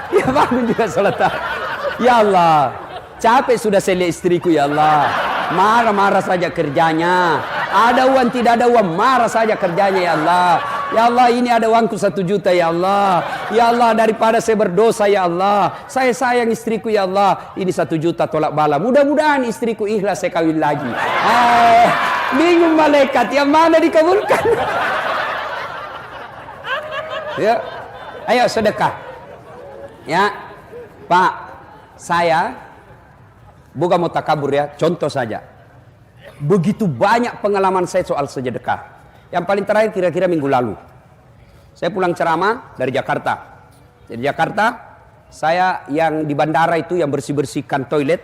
A: Dia bangun juga sholat tahajud. Ya Allah, capek sudah saya lihat istriku, ya Allah. Marah-marah saja kerjanya. Ada uang, tidak ada uang, marah saja kerjanya, ya Allah. Ya Allah, ini ada uangku 1 juta, ya Allah. Ya Allah, daripada saya berdosa, ya Allah. Saya sayang istriku, ya Allah. Ini 1 juta tolak bala. Mudah-mudahan istriku ikhlas, saya kawin lagi. Bingung malaikat, yang mana dikabulkan? Ya, ayo sedekah. Ya, Pak, saya bukan mau takabur ya, contoh saja. Begitu banyak pengalaman saya soal sedekah. Yang paling terakhir kira-kira minggu lalu. Saya pulang ceramah dari Jakarta. Dari Jakarta, saya yang di bandara itu yang bersih-bersihkan toilet.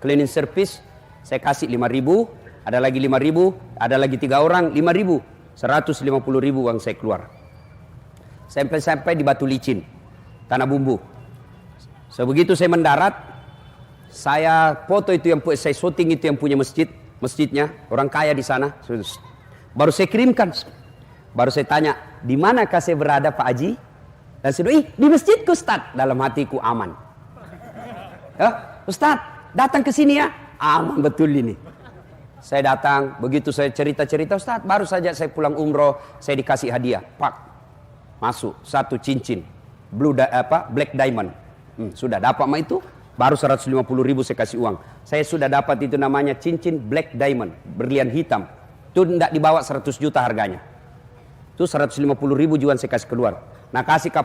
A: Cleaning service, saya kasih 5.000, ada lagi 5.000, ada lagi 3 orang, 5.000. 150.000 uang saya keluar. Sampai di Batu Licin, Tanah Bumbu. Sebegitu saya mendarat, saya foto itu yang saya syuting itu yang punya masjidnya, orang kaya di sana. Baru saya kirimkan. Baru saya tanya, di manakah saya berada Pak Haji? Dan saya bilang, di masjidku Ustaz. Dalam hatiku aman. Ya, Ustaz, datang ke sini ya. Aman betul ini. Saya datang, begitu saya cerita-cerita, Ustaz, baru saja saya pulang umroh, saya dikasih hadiah. Pak, masuk 1 cincin black diamond. Sudah dapat mah itu, baru 150.000 saya kasih uang. Saya sudah dapat itu namanya cincin black diamond, berlian hitam. Itu tidak dibawa 100 juta harganya. Itu 150.000 juga saya kasih keluar. Nah, kasih ke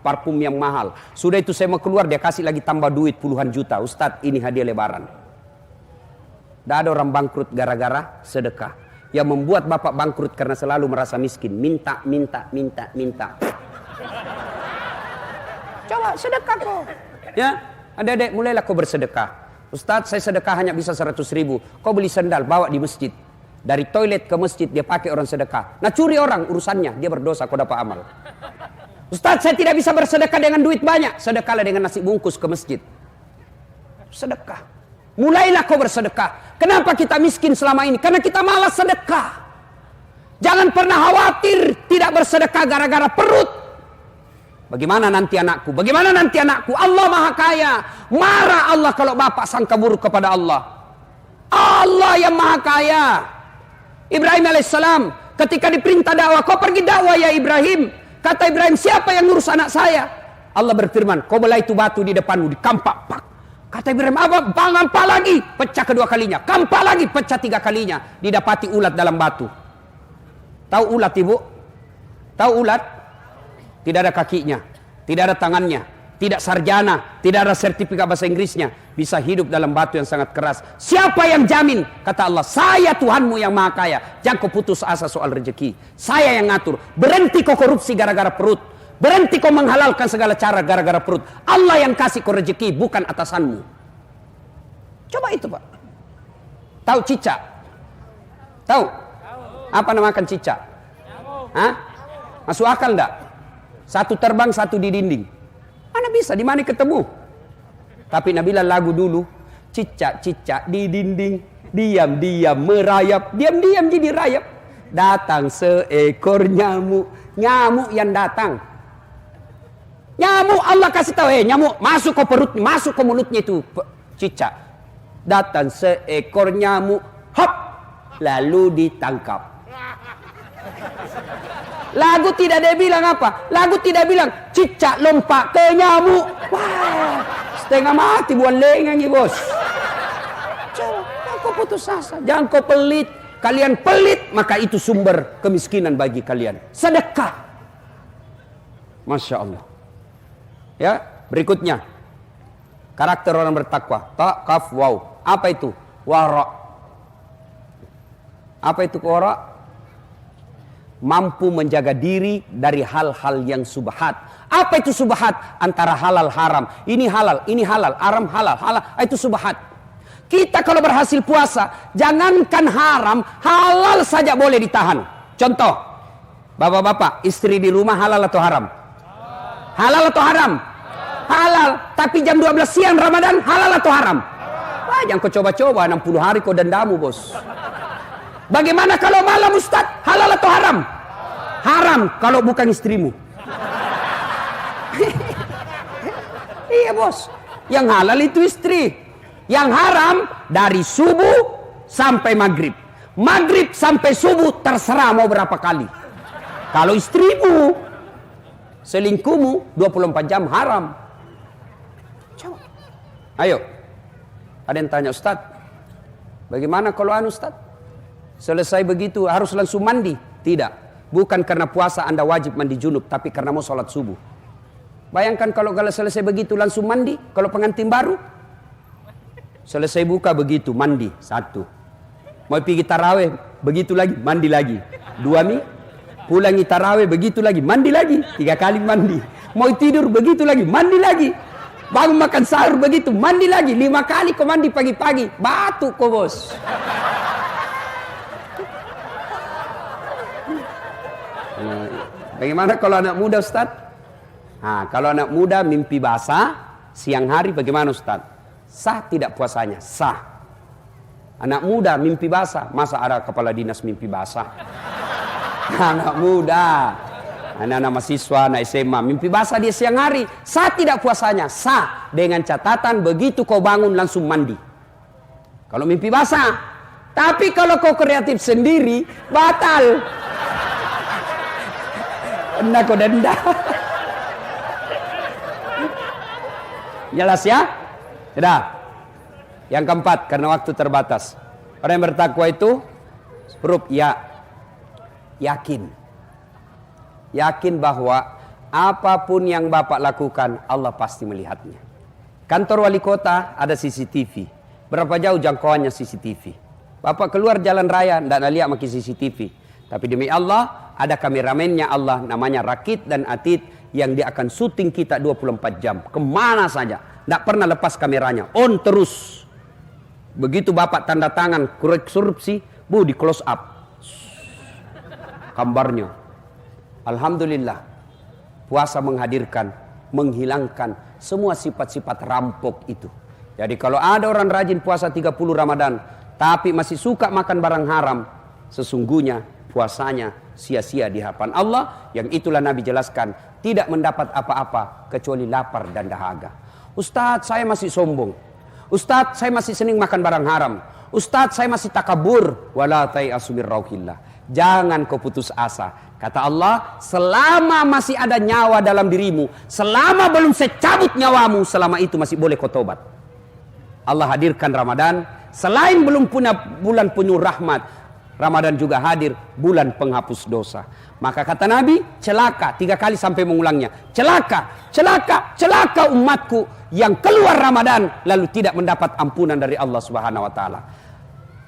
A: parfum yang mahal. Sudah itu saya mau keluar, dia kasih lagi tambah duit puluhan juta. Ustadz, ini hadiah lebaran. Tidak ada orang bangkrut gara-gara sedekah. Yang membuat bapak bangkrut karena selalu merasa miskin. Minta. Coba sedekah kok. Ya, adik-adik mulailah kau bersedekah. Ustadz, saya sedekah hanya bisa 100.000. Kau beli sendal, bawa di masjid. Dari toilet ke masjid dia pakai orang sedekah. Nah, curi orang urusannya, dia berdosa, kau dapat amal. Ustadz, saya tidak bisa bersedekah dengan duit banyak. Sedekahlah dengan nasi bungkus ke masjid. Sedekah. Mulailah kau bersedekah. Kenapa kita miskin selama ini? Karena kita malas sedekah. Jangan pernah khawatir tidak bersedekah gara-gara perut. Bagaimana nanti anakku? Bagaimana nanti anakku? Allah Maha Kaya. Marah Allah kalau bapak sangka buruk kepada Allah. Allah yang Maha Kaya. Ibrahim alaihissalam ketika diperintah dakwah, kau pergi dakwah ya Ibrahim. Kata Ibrahim, siapa yang ngurus anak saya? Allah berfirman, kau belah itu batu di depanmu, dikampak. Pak. Kata Ibrahim, apa? Kampak lagi, pecah kedua kalinya. Kampak lagi, pecah 3 kalinya. Didapati ulat dalam batu. Tahu ulat ibu? Tahu ulat? Tidak ada kakinya, tidak ada tangannya, tidak sarjana, tidak ada sertifikat bahasa Inggrisnya. Bisa hidup dalam batu yang sangat keras. Siapa yang jamin? Kata Allah, saya Tuhanmu yang Maha Kaya. Jangan kau putus asa soal rezeki. Saya yang ngatur. Berhenti kau korupsi gara-gara perut. Berhenti kau menghalalkan segala cara gara-gara perut. Allah yang kasih kau rezeki, bukan atasanmu. Coba itu Pak. Tahu cicak? Tahu? Apa namakan cicak? Hah? Masuk akal enggak? Satu terbang, satu di dinding. Mana bisa, di mana ketemu? Tapi Nabila lagu dulu, cicak-cicak di dinding, diam-diam merayap, diam-diam jadi rayap. Datang seekor nyamuk, nyamuk yang datang. Nyamuk Allah kasih tahu, nyamuk masuk ke perut, masuk ke mulutnya itu cicak. Datang seekor nyamuk, hop, lalu ditangkap. Lagu tidak ada bilang apa? Lagu tidak bilang cicak lompat ke nyamuk. Wah, setengah mati buat lengan ya bos. Jangan kau putus asa, jangan kau pelit. Kalian pelit, maka itu sumber kemiskinan bagi kalian. Sedekah. Masya Allah. Ya, berikutnya karakter orang bertakwa. Ta, kaf, waw. Apa itu? Wara. Apa itu wara? Mampu menjaga diri dari hal-hal yang subhat. Apa itu subhat? Antara halal haram. Ini halal, haram halal, halal. Itu subhat. Kita kalau berhasil puasa, jangankan haram, halal saja boleh ditahan. Contoh, bapak-bapak, istri di rumah halal atau haram? Halal atau haram? Halal. Tapi jam 12 siang Ramadan halal atau haram? Wah, jangan kau coba-coba 60 hari kau dendamu bos. Bagaimana kalau malam Ustaz? Halal atau haram? Haram kalau bukan istrimu. Iya bos. Yang halal itu istri. Yang haram dari subuh sampai maghrib. Maghrib sampai subuh terserah mau berapa kali. Kalau istrimu, selingkuhmu 24 jam haram. Coba. Ayo. Ada yang tanya, Ustaz, bagaimana kalau Ustaz? Selesai begitu harus langsung mandi? Tidak. Bukan karena puasa Anda wajib mandi junub, tapi karena mau sholat subuh. Bayangkan kalau selesai begitu langsung mandi. Kalau pengantin baru, selesai buka begitu mandi 1. Mau pergi taraweh begitu lagi mandi lagi 2 pulangi taraweh begitu lagi mandi lagi 3 kali mandi. Mau tidur begitu lagi mandi lagi. Bangun makan sahur begitu, mandi lagi 5 kali kau mandi pagi-pagi, batuk kau bos. Bagaimana kalau anak muda Ustaz? Nah, kalau anak muda mimpi basah siang hari bagaimana Ustaz? Sah tidak puasanya? Sah. Anak muda mimpi basah, masa ada kepala dinas mimpi basah? Anak muda, anak-anak mahasiswa, anak SMA, mimpi basah dia siang hari, sah tidak puasanya? Sah, dengan catatan begitu kau bangun langsung mandi. Kalau mimpi basah. Tapi kalau kau kreatif sendiri, batal. Anda kau denda. Jelas ya? Sudah. Yang keempat, karena waktu terbatas. Orang yang bertakwa itu huruf ya. Yakin. Yakin bahwa apapun yang Bapak lakukan, Allah pasti melihatnya. Kantor wali kota ada CCTV. Berapa jauh jangkauannya CCTV? Bapak keluar jalan raya, tidak lihat makin CCTV. Tapi demi Allah, ada kameramennya Allah, namanya Rakit dan Atid, yang dia akan syuting kita 24 jam. Kemana saja. Tidak pernah lepas kameranya. On terus. Begitu Bapak tanda tangan korupsi, di close up. Gambarnya. Alhamdulillah. Puasa menghadirkan, menghilangkan semua sifat-sifat rampok itu. Jadi kalau ada orang rajin puasa 30 Ramadan, tapi masih suka makan barang haram, sesungguhnya puasanya sia-sia di hadapan Allah. Yang itulah Nabi jelaskan, tidak mendapat apa-apa kecuali lapar dan dahaga. Ustadz, saya masih sombong. Ustadz, saya masih senang makan barang haram. Ustadz, saya masih takabur. Wala tai'asu min rauhillah. Jangan kau putus asa. Kata Allah, selama masih ada nyawa dalam dirimu, selama belum saya cabut nyawamu, selama itu masih boleh kau tobat. Allah hadirkan Ramadan, selain belum punya bulan penuh rahmat, Ramadan juga hadir bulan penghapus dosa. Maka kata Nabi, celaka, 3 kali sampai mengulangnya. Celaka, celaka, celaka umatku yang keluar Ramadan lalu tidak mendapat ampunan dari Allah Subhanahu wa taala.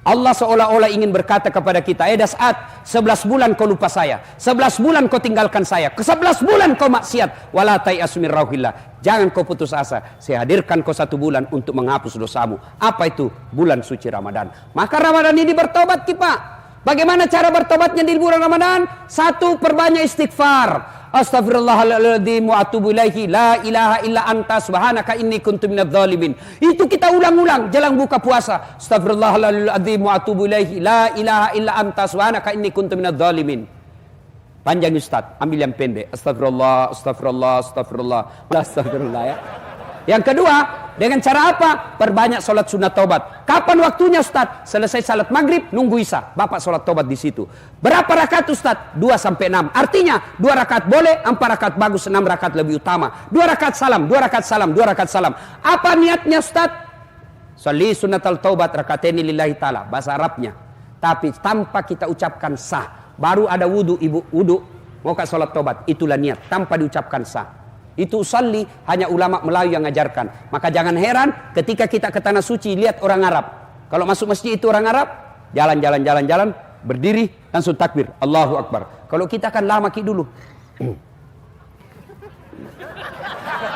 A: Allah seolah-olah ingin berkata kepada kita, Das'at, 11 bulan kau lupa saya, 11 bulan kau tinggalkan saya, ke 11 bulan kau maksiat, wala tai'asu min rauhillah. Jangan kau putus asa, saya hadirkan kau 1 bulan untuk menghapus dosamu. Apa itu? Bulan suci Ramadan. Maka Ramadan ini bertobat kita. Bagaimana cara bertobatnya di bulan Ramadan? 1, perbanyak istighfar. Astaghfirullahaladzim wa atubu ilaihi, la ilaha illa anta subhanaka inni kuntu minadz zalimin. Itu kita ulang-ulang jelang buka puasa. Astaghfirullahaladzim wa atubu ilaihi, la ilaha illa anta subhanaka inni kuntu minadz zalimin. Panjang Ustaz, ambil yang pendek. Astagfirullah, astagfirullah, astagfirullah, astagfirullah ya. Yang kedua, dengan cara apa? Perbanyak sholat sunat taubat. Kapan waktunya Ustaz? Selesai salat maghrib, nunggu isya. Bapak sholat taubat di situ. Berapa rakaat Ustaz? 2 sampai 6. Artinya 2 rakaat boleh, 4 rakaat bagus, 6 rakaat lebih utama. 2 rakaat salam, 2 rakaat salam, 2 rakaat salam. Apa niatnya Ustaz? Sholli sunatal taubat rakataini lillahi ta'ala. Bahasa Arabnya. Tapi tanpa kita ucapkan sah. Baru ada wudu, ibu wudu. Mau ke sholat taubat. Itulah niat. Tanpa diucapkan sah. Itu usalli hanya ulama Melayu yang ngajarkan. Maka jangan heran ketika kita ke tanah suci lihat orang Arab. Kalau masuk masjid itu orang Arab, jalan, berdiri langsung takbir, Allahu Akbar. Kalau kita kan lama ki dulu.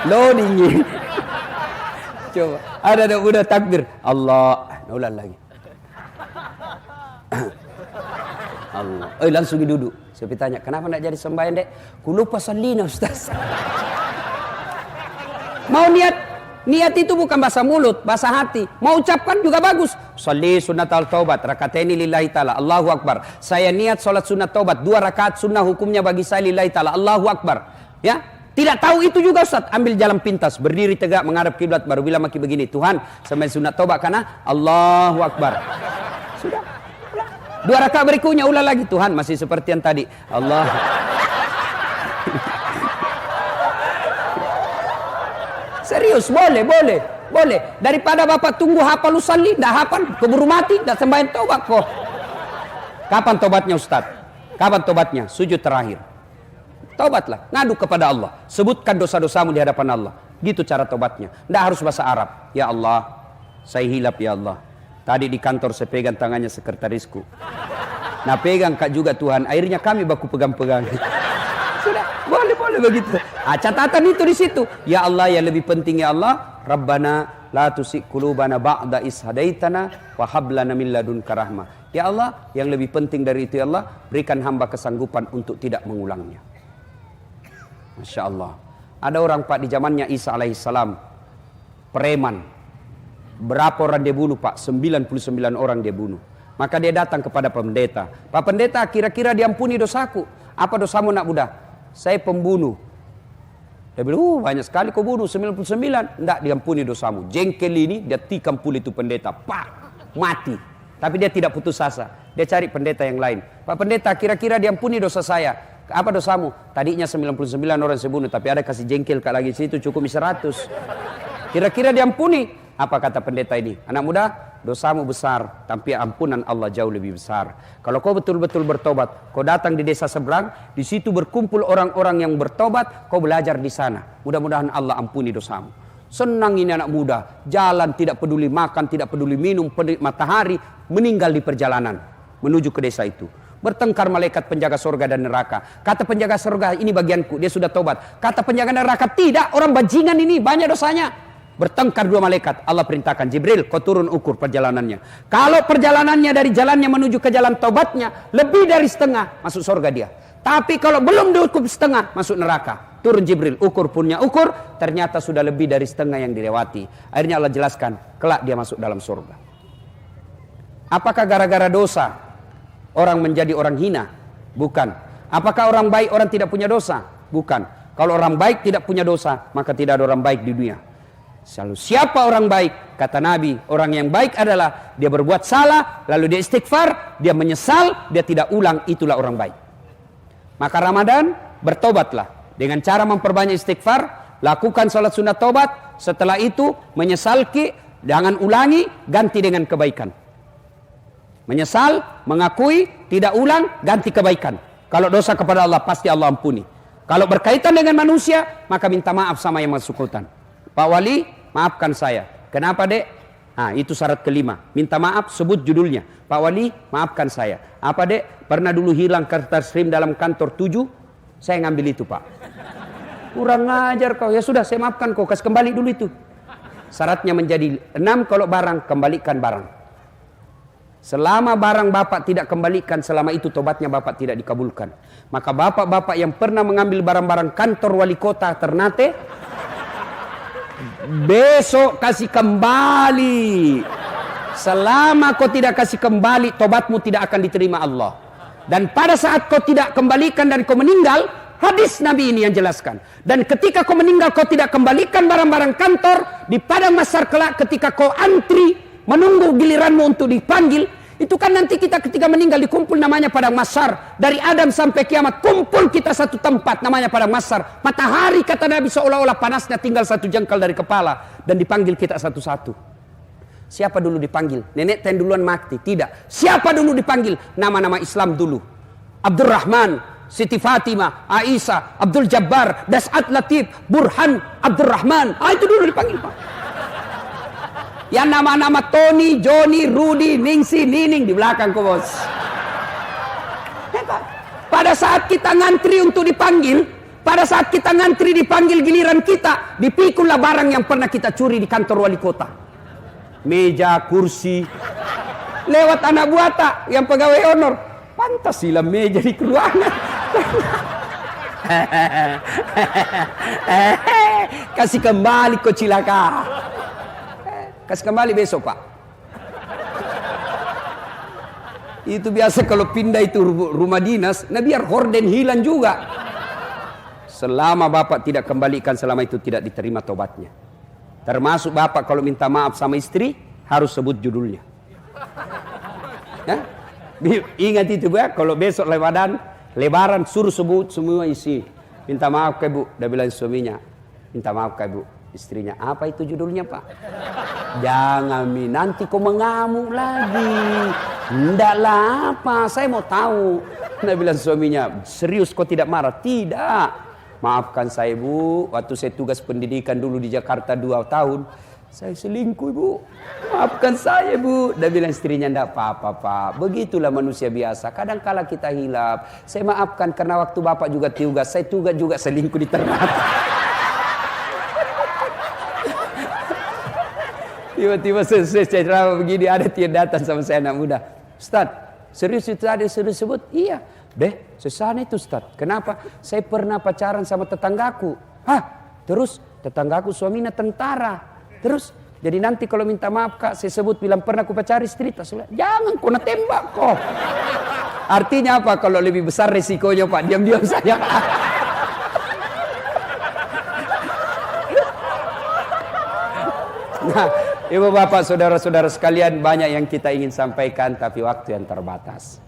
A: Loading. Coba, ada udah takbir, Allah, ulang lagi. Allah. Langsung duduk. Saya tanya, kenapa enggak jadi sembahyang, Dek? Ku lupa salina, Ustaz. Mau niat itu bukan bahasa mulut, bahasa hati. Mau ucapkan juga bagus. Sholli sunatal taubat rakataini lillahi ta'ala, Allahu Akbar. Saya niat sholat sunat taubat 2 rakaat sunnah, hukumnya bagi saya lillahi ta'ala, Allahu Akbar. Ya, tidak tahu itu juga Ustaz, ambil jalan pintas, berdiri tegak menghadap kiblat, baru bilang maki begini, Tuhan, sampai sunat taubat karena Allahu Akbar. Sudah. 2 rakaat berikutnya ulang lagi, Tuhan, masih seperti yang tadi, Allah. Serius, boleh. Daripada Bapak tunggu hafal usalli, dah hafal, keburu mati, dah sembahyang tobat kok. Kapan tobatnya Ustaz? Kapan tobatnya? Sujud terakhir. Tobatlah, ngadu kepada Allah. Sebutkan dosa-dosamu di hadapan Allah. Gitu cara tobatnya. Nggak harus bahasa Arab. Ya Allah, saya hilap ya Allah. Tadi di kantor saya pegang tangannya sekretarisku. Nah pegang kak juga Tuhan. Akhirnya kami baku pegang-pegang. Sudah, boleh. boleh begitu. Catatan itu di situ. Ya Allah, yang lebih penting ya Allah, Rabbana la tusik qulubana ba'da is hadaitana wa hab lana min ladunka rahmah. Ya Allah, yang lebih penting dari itu ya Allah, berikan hamba kesanggupan untuk tidak mengulangnya. Masya Allah. Ada orang Pak di zamannya Isa alaihissalam, preman. Berapa orang dia bunuh Pak? 99 orang dia bunuh. Maka dia datang kepada pendeta. Pak pendeta, kira-kira diampuni dosaku. Apa dosamu nak muda? Saya pembunuh. Dia bilang, banyak sekali kau bunuh, 99. Tidak, diampuni dosamu. Jengkel ini, dia tikam puli itu pendeta. Pak, mati. Tapi dia tidak putus asa. Dia cari pendeta yang lain. Pak pendeta, kira-kira diampuni dosa saya. Apa dosamu? Tadinya 99 orang saya bunuh, tapi ada kasih jengkel lagi situ, cukup 100. Kira-kira diampuni. Apa kata pendeta ini? Anak muda, dosamu besar, tapi ampunan Allah jauh lebih besar. Kalau kau betul-betul bertobat, kau datang di desa seberang, di situ berkumpul orang-orang yang bertobat, kau belajar di sana. Mudah-mudahan Allah ampuni dosamu. Senang ini anak muda, jalan tidak peduli makan, tidak peduli minum, matahari, meninggal di perjalanan menuju ke desa itu. Bertengkar malaikat penjaga surga dan neraka. Kata penjaga surga, ini bagianku, dia sudah tobat. Kata penjaga neraka, tidak, orang bajingan ini banyak dosanya. Bertengkar dua malaikat. Allah perintahkan, Jibril, kau turun ukur perjalanannya. Kalau perjalanannya dari jalannya menuju ke jalan tobatnya lebih dari setengah, masuk surga dia. Tapi kalau belum diukur setengah, masuk neraka. Turun Jibril, ukur punya ukur, ternyata sudah lebih dari setengah yang dilewati. Akhirnya Allah jelaskan, kelak dia masuk dalam surga. Apakah gara-gara dosa orang menjadi orang hina? Bukan. Apakah orang baik orang tidak punya dosa? Bukan. Kalau orang baik tidak punya dosa, maka tidak ada orang baik di dunia. Selalu siapa orang baik? Kata Nabi, orang yang baik adalah dia berbuat salah, lalu dia istighfar, dia menyesal, dia tidak ulang, itulah orang baik. Maka Ramadan, bertobatlah. Dengan cara memperbanyak istighfar, lakukan salat sunat tobat, setelah itu menyesal jangan ulangi, ganti dengan kebaikan. Menyesal, mengakui, tidak ulang, ganti kebaikan. Kalau dosa kepada Allah, pasti Allah ampuni. Kalau berkaitan dengan manusia, maka minta maaf sama yang bersangkutan. Pak Wali, maafkan saya. Kenapa dek? Itu syarat kelima. Minta maaf, sebut judulnya. Pak Wali, maafkan saya. Apa dek? Pernah dulu hilang kertas SIM dalam kantor 7? Saya ngambil itu Pak. Kurang ajar kau. Ya sudah, saya maafkan kau. Kasih kembali dulu itu. Syaratnya menjadi 6, kalau barang, kembalikan barang. Selama barang bapak tidak kembalikan, selama itu tobatnya bapak tidak dikabulkan. Maka bapak-bapak yang pernah mengambil barang-barang kantor wali kota Ternate, besok kasih kembali. Selama kau tidak kasih kembali, tobatmu tidak akan diterima Allah. Dan pada saat kau tidak kembalikan dan kau meninggal, hadis Nabi ini yang jelaskan. Dan ketika kau meninggal, kau tidak kembalikan barang-barang kantor, di padang mahsyar kelak ketika kau antri menunggu giliranmu untuk dipanggil, itu kan nanti kita ketika meninggal dikumpul namanya padang mahsyar. Dari Adam sampai kiamat kumpul kita satu tempat namanya padang mahsyar. Matahari kata Nabi seolah-olah panasnya tinggal satu jengkal dari kepala, dan dipanggil kita satu-satu. Siapa dulu dipanggil? Nenek ten duluan mati? Tidak. Siapa dulu dipanggil? Nama-nama Islam dulu. Abdurrahman, Siti Fatimah, Aisyah, Abdul Jabbar, Das'at Latif, Burhan, Abdurrahman. Itu dulu dipanggil Pak. Yang nama-nama Tony, Johnny, Rudy, Ningsi, Nining di belakang kok bos. Pada saat kita ngantri untuk dipanggil, pada saat kita ngantri dipanggil giliran kita, dipikullah barang yang pernah kita curi di kantor wali kota. Meja, kursi. Lewat anak buah tak yang pegawai honor. Pantas silam meja di ruangan. Kasih kembali kau cilaka. Kasih kembali besok Pak. Itu biasa kalau pindah itu rumah dinas, nah biar horden hilang juga. Selama bapak tidak kembalikan, selama itu tidak diterima tobatnya. Termasuk bapak kalau minta maaf sama istri, harus sebut judulnya. Ingat itu ya, kalau besok lebaran suruh sebut semua isi. Minta maaf ke ibu, dia bilang suaminya. Minta maaf ke ibu, istrinya. Apa itu judulnya Pak? Jangan nanti kau mengamuk lagi. Ndaklah apa, saya mau tahu. Dia bilang suaminya, serius kau tidak marah? Tidak. Maafkan saya Bu, waktu saya tugas pendidikan dulu di Jakarta 2 tahun, Saya selingkuh, Bu. Maafkan saya, Bu. Dia bilang istrinya, enggak apa-apa, Pak. Begitulah manusia biasa. Kadang-kala kita hilap. Saya maafkan karena waktu Bapak juga tugas. Saya tugas juga selingkuh di Ternate. Tiba-tiba selesai ceramah begini, ada dia datang sama saya, anak muda. Ustaz, serius itu ada serius sebut? Iya. Deh, sesana itu Ustaz. Kenapa? Saya pernah pacaran sama tetanggaku. Hah? Terus tetanggaku suaminya tentara. Terus, jadi nanti kalau minta maaf Kak, saya sebut bilang pernah aku pacari istri. Jangan, kau nak tembak kok. Artinya apa? Kalau lebih besar resikonya Pak, diam-diam saja. Nah, Ibu bapak saudara-saudara sekalian, banyak yang kita ingin sampaikan tapi waktu yang terbatas.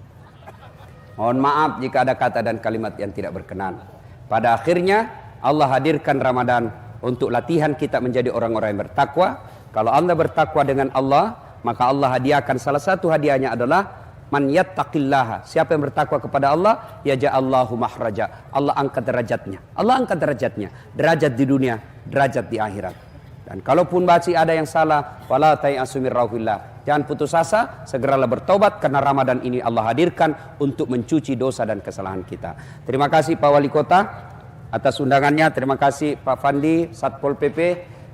A: Mohon maaf jika ada kata dan kalimat yang tidak berkenan. Pada akhirnya Allah hadirkan Ramadan untuk latihan kita menjadi orang-orang yang bertakwa. Kalau Anda bertakwa dengan Allah, maka Allah hadiahkan, salah satu hadiahnya adalah man yattaqillaha. Siapa yang bertakwa kepada Allah, yaj'allahu mahraja. Allah angkat derajatnya. Allah angkat derajatnya. Derajat di dunia, derajat di akhirat. Dan kalaupun masih ada yang salah, wala tayasu mir rauhillah. Jangan putus asa, segeralah bertobat karena Ramadan ini Allah hadirkan untuk mencuci dosa dan kesalahan kita. Terima kasih Pak Wali Kota atas undangannya. Terima kasih Pak Fandi Satpol PP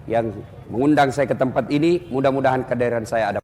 A: yang mengundang saya ke tempat ini. Mudah-mudahan kehadiran saya ada